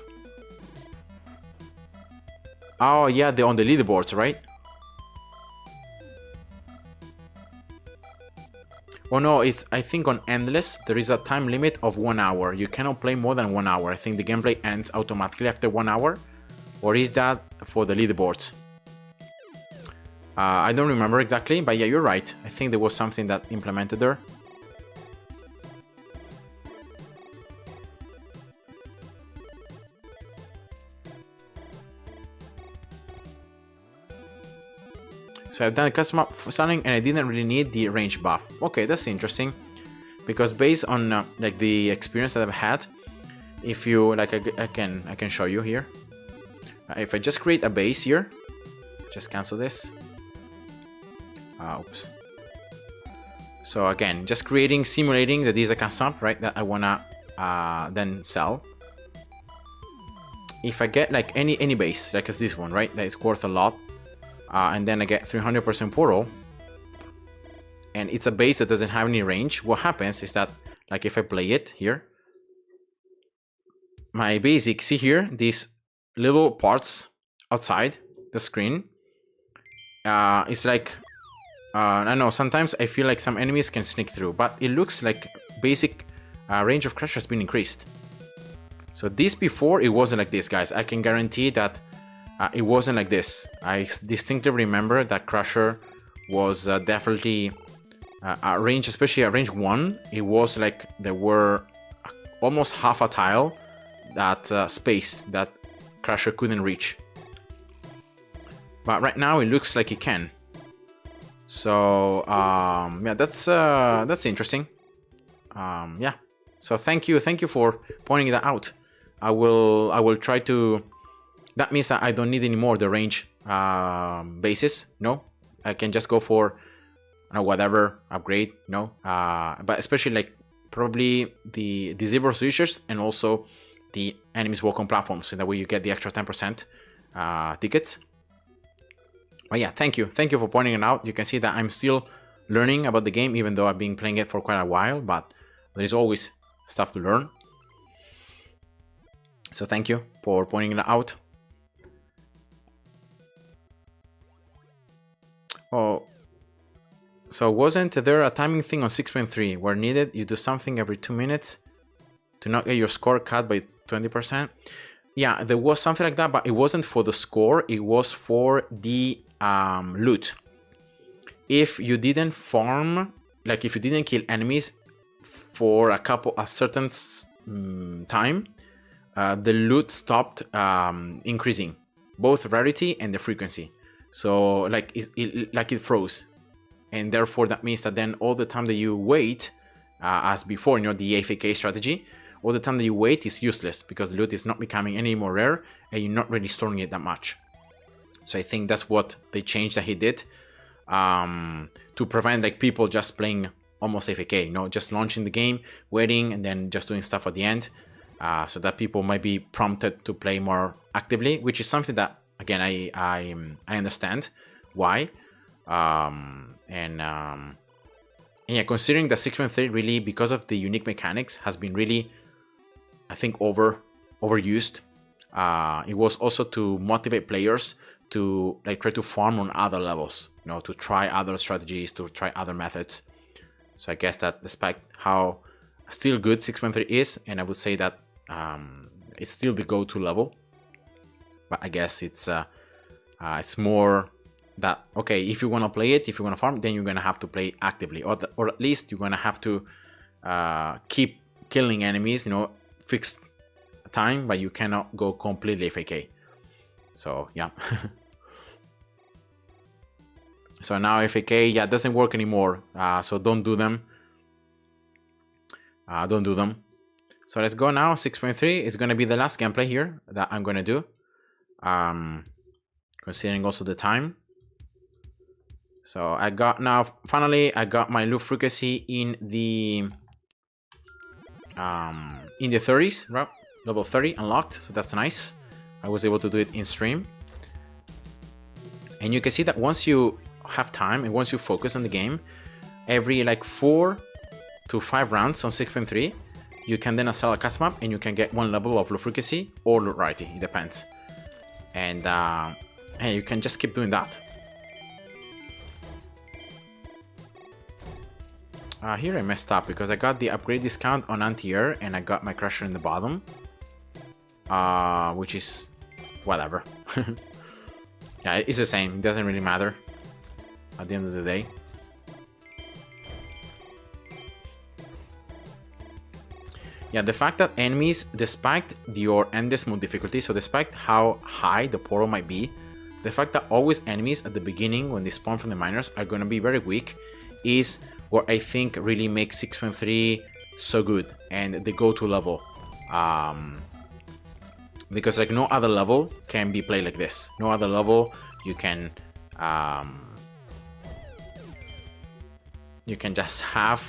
Oh yeah, they're on the leaderboards, right? Oh no, it's, I think on Endless, there is a time limit of 1 hour. You cannot play more than 1 hour. I think the gameplay ends automatically after 1 hour. Or is that for the leaderboards? I don't remember exactly, but yeah, you're right. I think there was something that implemented there. So I've done a custom map for selling and I didn't really need the range buff. Okay, that's interesting. Because based on like the experience that I've had, if you like, I can show you here. If I just create a base here, just cancel this. Oops. So again, just simulating that this is a custom map, right? That I wanna then sell. If I get like any base, like as this one, right? That is worth a lot. And then I get 300% portal, and it's a base that doesn't have any range. What happens is that, like if I play it here, my basic, see here, these little parts outside the screen, it's like, I don't know, sometimes I feel like some enemies can sneak through, but it looks like basic range of Crusher has been increased. So this before, it wasn't like this, guys. I can guarantee that it wasn't like this. I distinctly remember that Crusher was definitely at range, especially at range 1. It was like there were almost half a tile that space that Crusher couldn't reach. But right now it looks like it can. So yeah, that's interesting. Yeah. So thank you for pointing that out. I will try to. That means that I don't need anymore the range bases. No, I can just go for whatever upgrade. No, but especially like probably the zebra switchers and also the enemies walk on platforms, so that way you get the extra 10% tickets. But yeah, thank you for pointing it out. You can see that I'm still learning about the game, even though I've been playing it for quite a while. But there is always stuff to learn. So thank you for pointing it out. Oh, so wasn't there a timing thing on 6.3 where needed you do something every 2 minutes to not get your score cut by 20%? Yeah, there was something like that, but it wasn't for the score. It was for the loot. If you didn't farm, like if you didn't kill enemies for a certain time, the loot stopped increasing, both rarity and the frequency. So like it froze, and therefore that means that then all the time that you wait, as before, the AFK strategy, all the time that you wait is useless because the loot is not becoming any more rare and you're not really storing it that much. So I think that's what they changed that he did, to prevent like people just playing almost AFK, just launching the game, waiting, and then just doing stuff at the end, so that people might be prompted to play more actively, which is something that, again, I understand why, and yeah, considering that 6.3 really, because of the unique mechanics, has been really, I think, overused. It was also to motivate players to like try to farm on other levels, to try other strategies, to try other methods. So I guess that despite how still good 6.3 is, and I would say that it's still the go-to level, but I guess it's more that, okay, if you want to play it, if you want to farm, then you're going to have to play actively, or at least you're going to have to keep killing enemies, fixed time, but you cannot go completely AFK. So yeah. So now AFK, yeah, doesn't work anymore, so don't do them. Don't do them. So let's go now. 6.3 is going to be the last gameplay here that I'm going to do, considering also the time. So I got now, finally, I got my loot frequency in the 30s, right? Level 30 unlocked, so that's nice. I was able to do it in stream. And you can see that once you have time and once you focus on the game, every like 4 to 5 rounds on 6.3, you can then assemble a custom map and you can get 1 level of loot frequency or loot rarity, it depends. And Hey, you can just keep doing that. Here I messed up because I got the upgrade discount on anti-air and I got my crusher in the bottom. Which is whatever. Yeah, it's the same. It doesn't really matter at the end of the day. Yeah, the fact that enemies, despite your endless mode difficulty, so despite how high the portal might be, the fact that always enemies at the beginning when they spawn from the miners are going to be very weak is what I think really makes 6.3 so good and the go-to level. Because like no other level can be played like this. No other level you can just have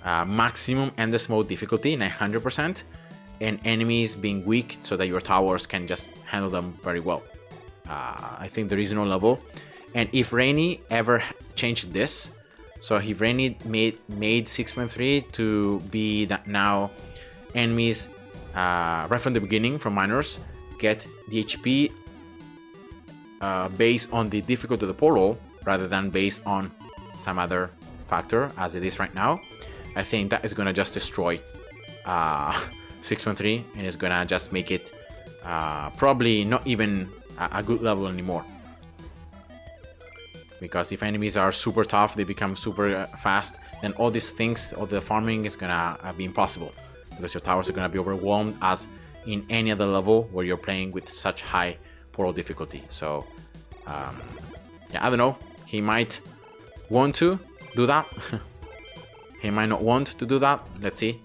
maximum endless mode difficulty 900% and enemies being weak so that your towers can just handle them very well. I think there is no level, and if Rainy ever changed this, so if Rainy made 6.3 to be that now enemies right from the beginning from miners get the HP based on the difficulty of the portal rather than based on some other factor as it is right now, I think that is gonna just destroy 6.3 and it's gonna just make it probably not even a good level anymore. Because if enemies are super tough, they become super fast, then all these things, all the farming is gonna be impossible. Because your towers are gonna be overwhelmed as in any other level where you're playing with such high portal difficulty. So, yeah, I don't know. He might want to do that. He might not want to do that. Let's see.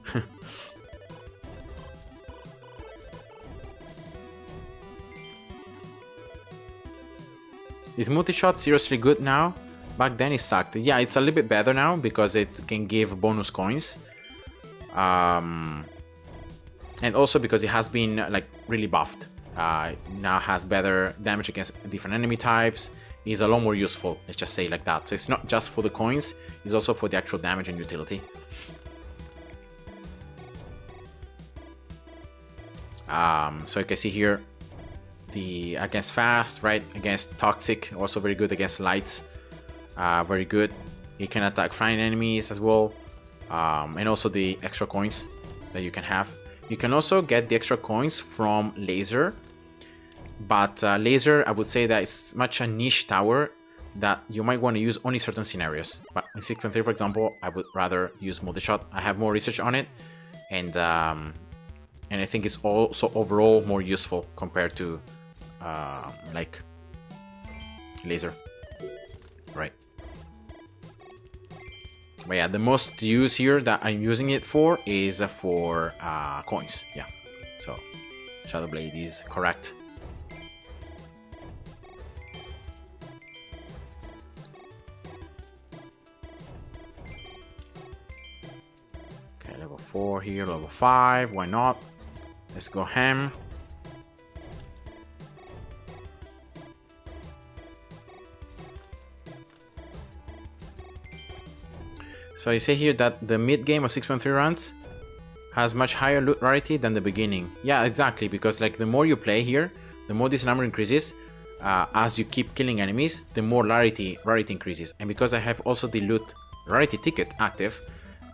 Is multi-shot seriously good now? Back then it sucked. Yeah, it's a little bit better now because it can give bonus coins. And also because it has been like really buffed. It now has better damage against different enemy types. It's a lot more useful, let's just say like that. So it's not just for the coins, it's also for the actual damage and utility. So you can see here, the against fast, right? Against toxic, also very good. Against lights, very good. You can attack flying enemies as well, and also the extra coins that you can have. You can also get the extra coins from laser, but laser, I would say that it's much a niche tower that you might want to use only certain scenarios. But in 6.3, for example, I would rather use multi-shot. I have more research on it, and I think it's also overall more useful compared to like laser, right? But yeah, the most use here that I'm using it for is for coins. Yeah, so Shadow Blade is correct. Okay, level 4 here, level 5. Why not? Let's go ham. So you say here that the mid game of 6.3 runs has much higher loot rarity than the beginning. Yeah, exactly, because like the more you play here, the more this number increases. As you keep killing enemies, the more rarity increases. And because I have also the loot rarity ticket active,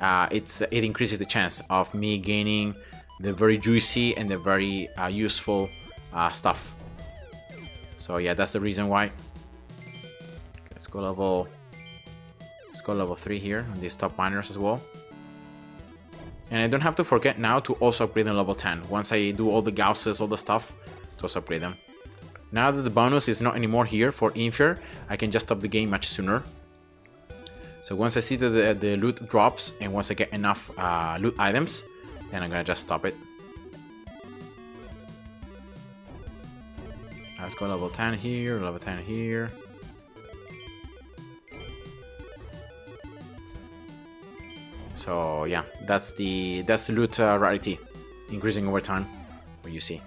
it increases the chance of me gaining the very juicy and the very useful stuff. So yeah, that's the reason why. Let's go level 3 here on these top miners as well. And I don't have to forget now to also upgrade them level 10 once I do all the Gausses, all the stuff, to also upgrade them. Now that the bonus is not anymore here for Infer, I can just stop the game much sooner. So once I see that the loot drops and once I get enough loot items, then I'm gonna just stop it. Let's go level 10 here, level 10 here. So yeah, that's the loot rarity increasing over time, what you see.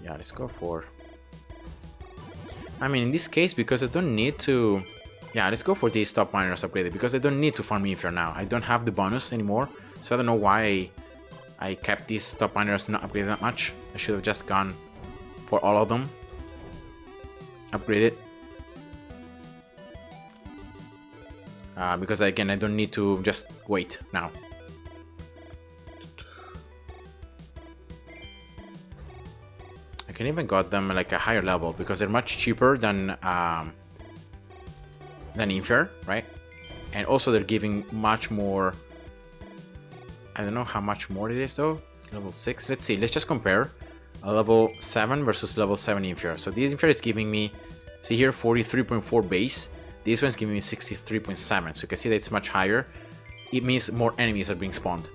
Yeah, let's go for. I mean, in this case, because I don't need to Yeah, let's go for these top miners upgraded because I don't need to farm Infer now. I don't have the bonus anymore, so I don't know why I kept these top miners not upgraded that much. I should have just gone for all of them. Upgraded. Because again, I don't need to just wait now. I can even got them like a higher level because they're much cheaper than Infer, right? And also they're giving much more. I don't know how much more it is though. It's level 6. Let's see. Let's just compare a level 7 versus level 7 Infer. So this Infer is giving me, see here, 43.4 base. This one's giving me 63.7. So you can see that it's much higher. It means more enemies are being spawned.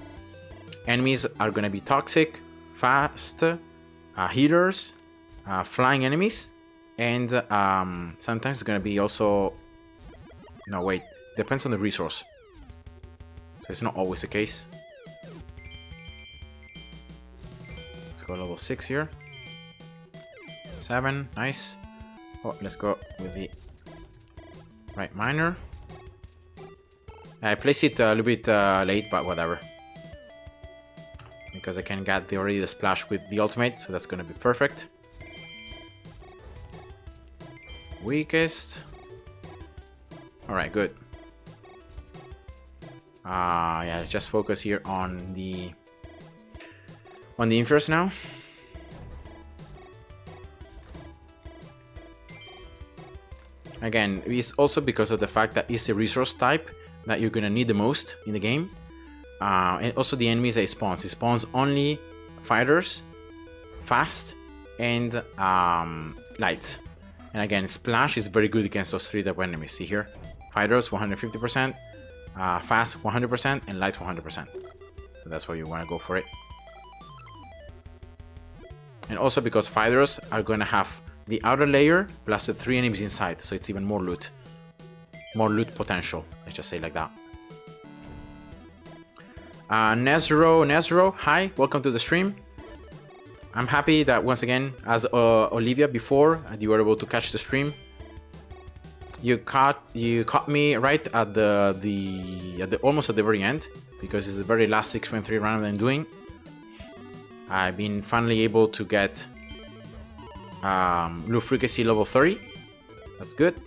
Enemies are going to be toxic, fast, healers, flying enemies, and sometimes it's going to be also... No, wait. Depends on the resource. So it's not always the case. Let's go level 6 here. 7, nice. Oh, let's go with the right miner. I placed it a little bit late, but whatever. Because I can get already the splash with the ultimate, so that's gonna be perfect. Weakest. Alright, good. Yeah, just focus here on the Infers now. Again, it's also because of the fact that it's the resource type that you're gonna need the most in the game. And also the enemies that it spawns. It spawns only fighters, fast, and lights. And again, Splash is very good against those three type of enemies. See here? Fighters 150%, fast 100%, and lights 100%. So that's why you want to go for it. And also because fighters are going to have the outer layer plus the 3 enemies inside, so it's even more loot. More loot potential, let's just say like that. Nezro, hi, welcome to the stream. I'm happy that once again, as Olivia before, you were able to catch the stream. You caught me right at the almost at the very end, because it's the very last 6.3 round I'm doing. I've been finally able to get Blue Frequency level 30. That's good.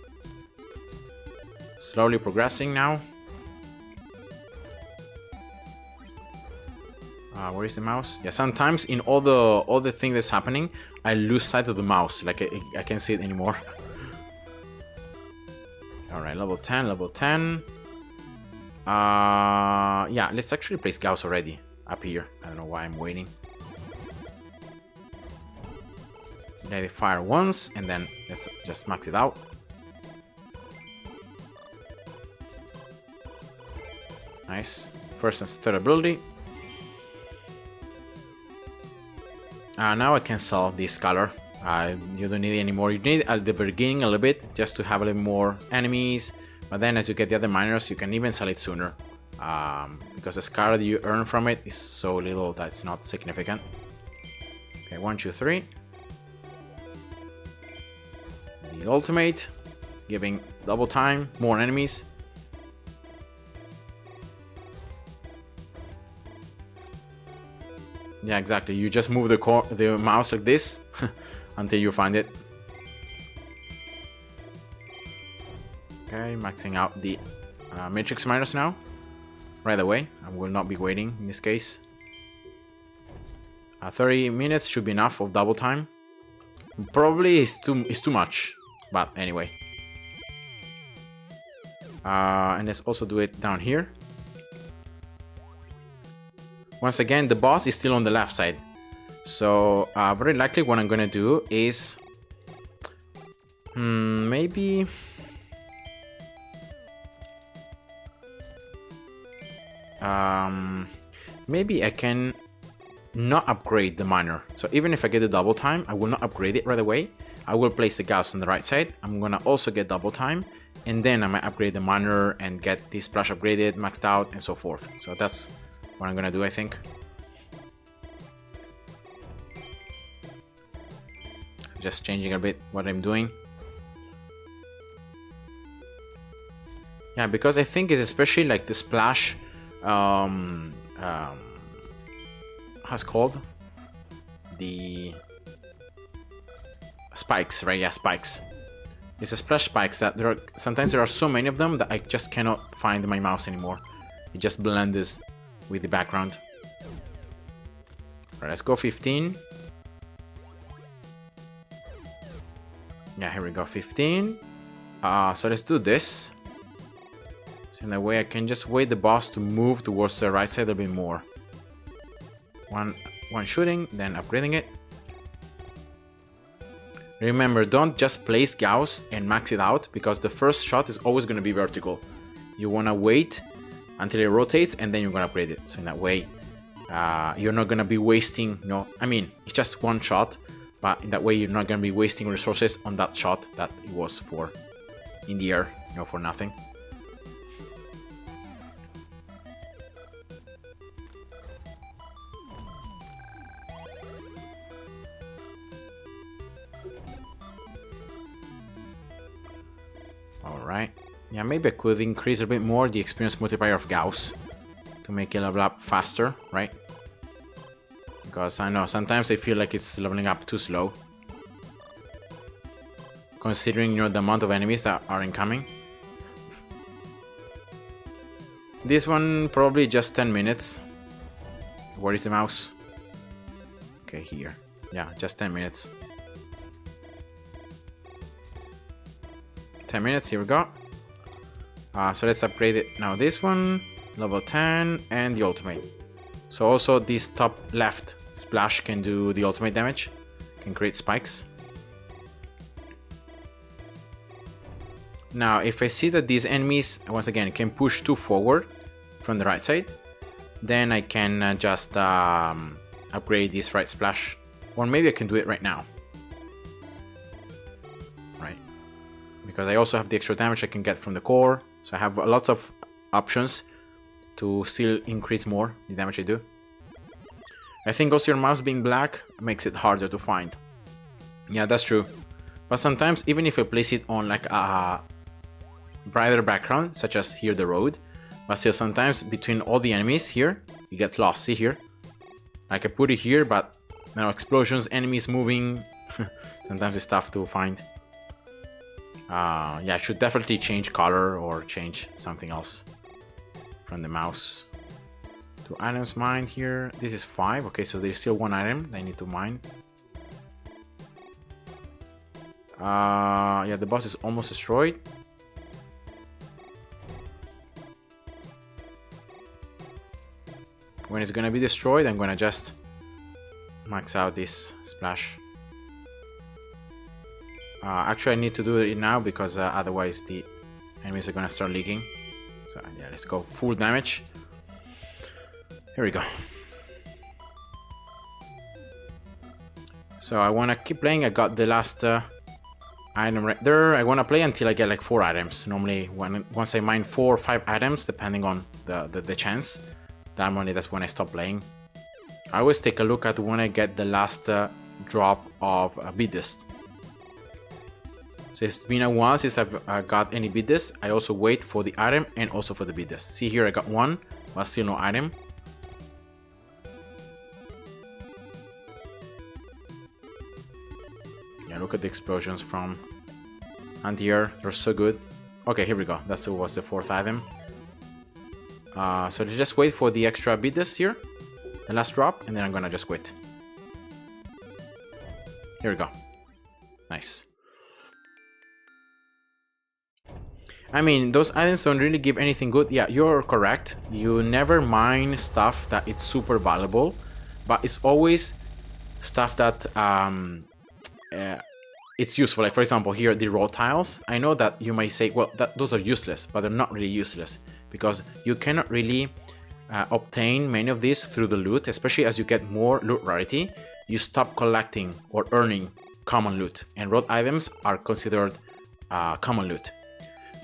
Slowly progressing now. Where is the mouse? Yeah, sometimes in all the thing that's happening, I lose sight of the mouse. Like I can't see it anymore. Alright, level 10, level 10. Yeah, let's actually place Gauss already up here. I don't know why I'm waiting. Let it fire once, and then let's just max it out. Nice. First and third ability. Now I can sell this color. You don't need it anymore. You need it at the beginning a little bit, just to have a little more enemies. But then as you get the other miners, you can even sell it sooner. Because the scar that you earn from it is so little that it's not significant. Okay, 1, 2, 3. The ultimate, giving double time, more enemies. Yeah, exactly. You just move the mouse like this until you find it. Okay, maxing out the matrix miners now. Right away. I will not be waiting in this case. 30 minutes should be enough of double time. Probably it's too much, but anyway. And let's also do it down here. Once again, the boss is still on the left side. So very likely what I'm gonna do is maybe maybe I can not upgrade the miner. So even if I get the double time, I will not upgrade it right away. I will place the gas on the right side. I'm gonna also get double time, and then I might upgrade the miner and get this splash upgraded, maxed out, and so forth. So that's what I'm gonna do, I think. Just changing a bit what I'm doing. Yeah, because I think it's especially like the splash, how's it called? The spikes, right? Yeah, spikes. It's a splash spikes that sometimes there are so many of them that I just cannot find my mouse anymore. It just blends with the background. Alright, let's go 15. Yeah, here we go, 15. So let's do this. So in that way I can just wait the boss to move towards the right side a bit more. One shooting, then upgrading it. Remember, don't just place Gauss and max it out, because the first shot is always going to be vertical. You want to wait until it rotates and then you're going to upgrade it. So in that way, you're not going to be wasting, I mean, it's just one shot, but in that way you're not going to be wasting resources on that shot that it was for in the air, for nothing. Alright, yeah, maybe I could increase a bit more the experience multiplier of Gauss to make it level up faster, right? Because I know sometimes I feel like it's leveling up too slow, considering the amount of enemies that are incoming. This one probably just 10 minutes. Where is the mouse? Okay, here. Yeah, just 10 minutes. 10 minutes, here we go. So let's upgrade it now. This one, level 10, and the ultimate. So also this top left splash can do the ultimate damage, can create spikes. Now if I see that these enemies, once again, can push too forward from the right side, then I can just upgrade this right splash, or maybe I can do it right now. Because I also have the extra damage I can get from the core, so I have lots of options to still increase more the damage I do. I think also your mouse being black makes it harder to find. Yeah, that's true. But sometimes, even if I place it on like a brighter background, such as here the road, but still sometimes between all the enemies here, you get lost. See here? Like I put it here, but explosions, enemies moving, sometimes it's tough to find. Yeah, I should definitely change color or change something else from the mouse. 2 items mined here. This is 5. Okay, so there's still 1 item that I need to mine. Yeah, the boss is almost destroyed. When it's gonna be destroyed, I'm gonna just max out this splash. Actually, I need to do it now because otherwise the enemies are gonna start leaking. So yeah, let's go full damage. Here we go. So I wanna keep playing. I got the last item right there. I wanna play until I get like 4 items. Normally, once I mine 4 or 5 items, depending on the chance, that's when I stop playing. I always take a look at when I get the last drop of a Bidist. So it's been a while since I've got any Bidist. I also wait for the item and also for the Bidist. See here, I got 1, but still no item. Yeah, look at the explosions from anti-air. They're so good. Okay, here we go. That was the 4th item. So just wait for the extra Bidist here, the last drop, and then I'm gonna just quit. Here we go. Nice. I mean, those items don't really give anything good. Yeah, you're correct. You never mine stuff that it's super valuable, but it's always stuff that it's useful. Like for example, here the raw tiles. I know that you might say, well, those are useless, but they're not really useless because you cannot really obtain many of these through the loot, especially as you get more loot rarity. You stop collecting or earning common loot, and raw items are considered common loot.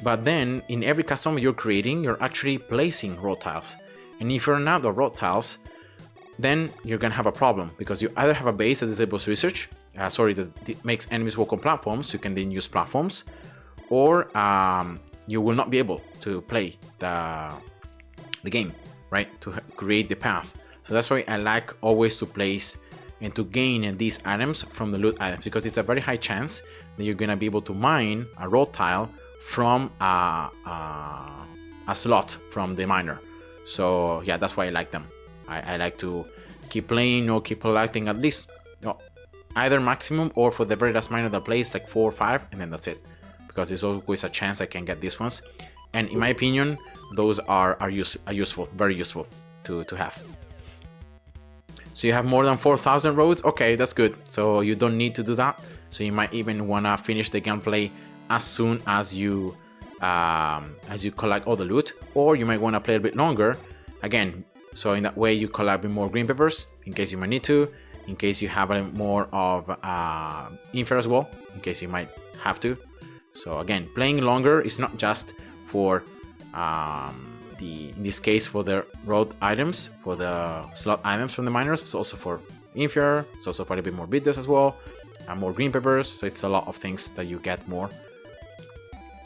But then, in every custom you're creating, you're actually placing raw tiles. And if you're not the raw tiles, then you're gonna have a problem because you either have a base that disables research, that makes enemies walk on platforms, you can then use platforms, or you will not be able to play the game, right? To create the path. So that's why I like always to place and to gain these items from the loot items, because it's a very high chance that you're gonna be able to mine a road tile from a slot from the miner. So yeah, that's why I like them. I like to keep playing or keep collecting at least, either maximum or for the very last miner that plays like 4 or 5, and then that's it, because there's always a chance I can get these ones. And in my opinion, those are useful, very useful to have. So you have more than 4,000 roads. Okay, that's good. So you don't need to do that. So you might even wanna finish the gameplay as soon as you collect all the loot, or you might wanna play a bit longer. Again, so in that way you collect a bit more green peppers in case you might need to, in case you have a more of infra as well, in case you might have to. So again, playing longer is not just for in this case for the road items, for the slot items from the miners, it's also for infra, it's also for a bit more bidders as well, and more green peppers. So it's a lot of things that you get more.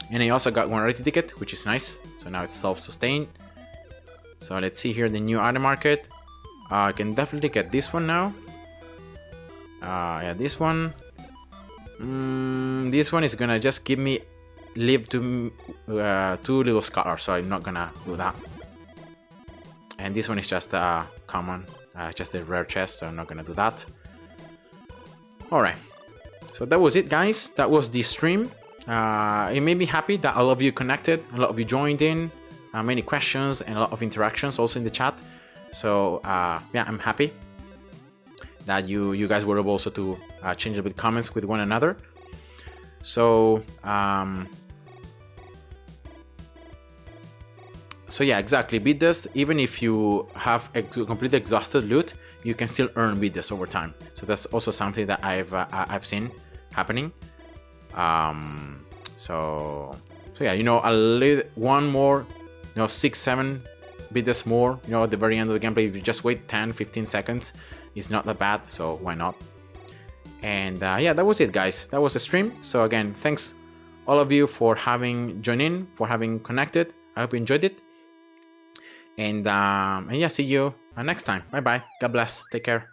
And I also got one rarity ticket, which is nice. So now it's self-sustained. So let's see here the new item market. I can definitely get this one now. Yeah, this one. This one is gonna just give me live to 2 little scholars, so I'm not gonna do that. And this one is just a common, just a rare chest, so I'm not gonna do that. Alright, so that was it, guys. That was the stream. It made me happy that a lot of you connected, a lot of you joined in, many questions and a lot of interactions also in the chat. So yeah, I'm happy that you guys were able also to change a bit comments with one another. So so yeah, exactly. Beat this, even if you have a completely exhausted loot, you can still earn beat this over time. So that's also something that I've seen happening. So yeah, one more, 6, 7 beat this more, at the very end of the gameplay. If you just wait 10-15 seconds, it's not that bad, so why not? And yeah, that was it, guys. That was the stream. So again, thanks all of you for having joined in, for having connected. I hope you enjoyed it. And yeah, see you next time. Bye bye. God bless. Take care.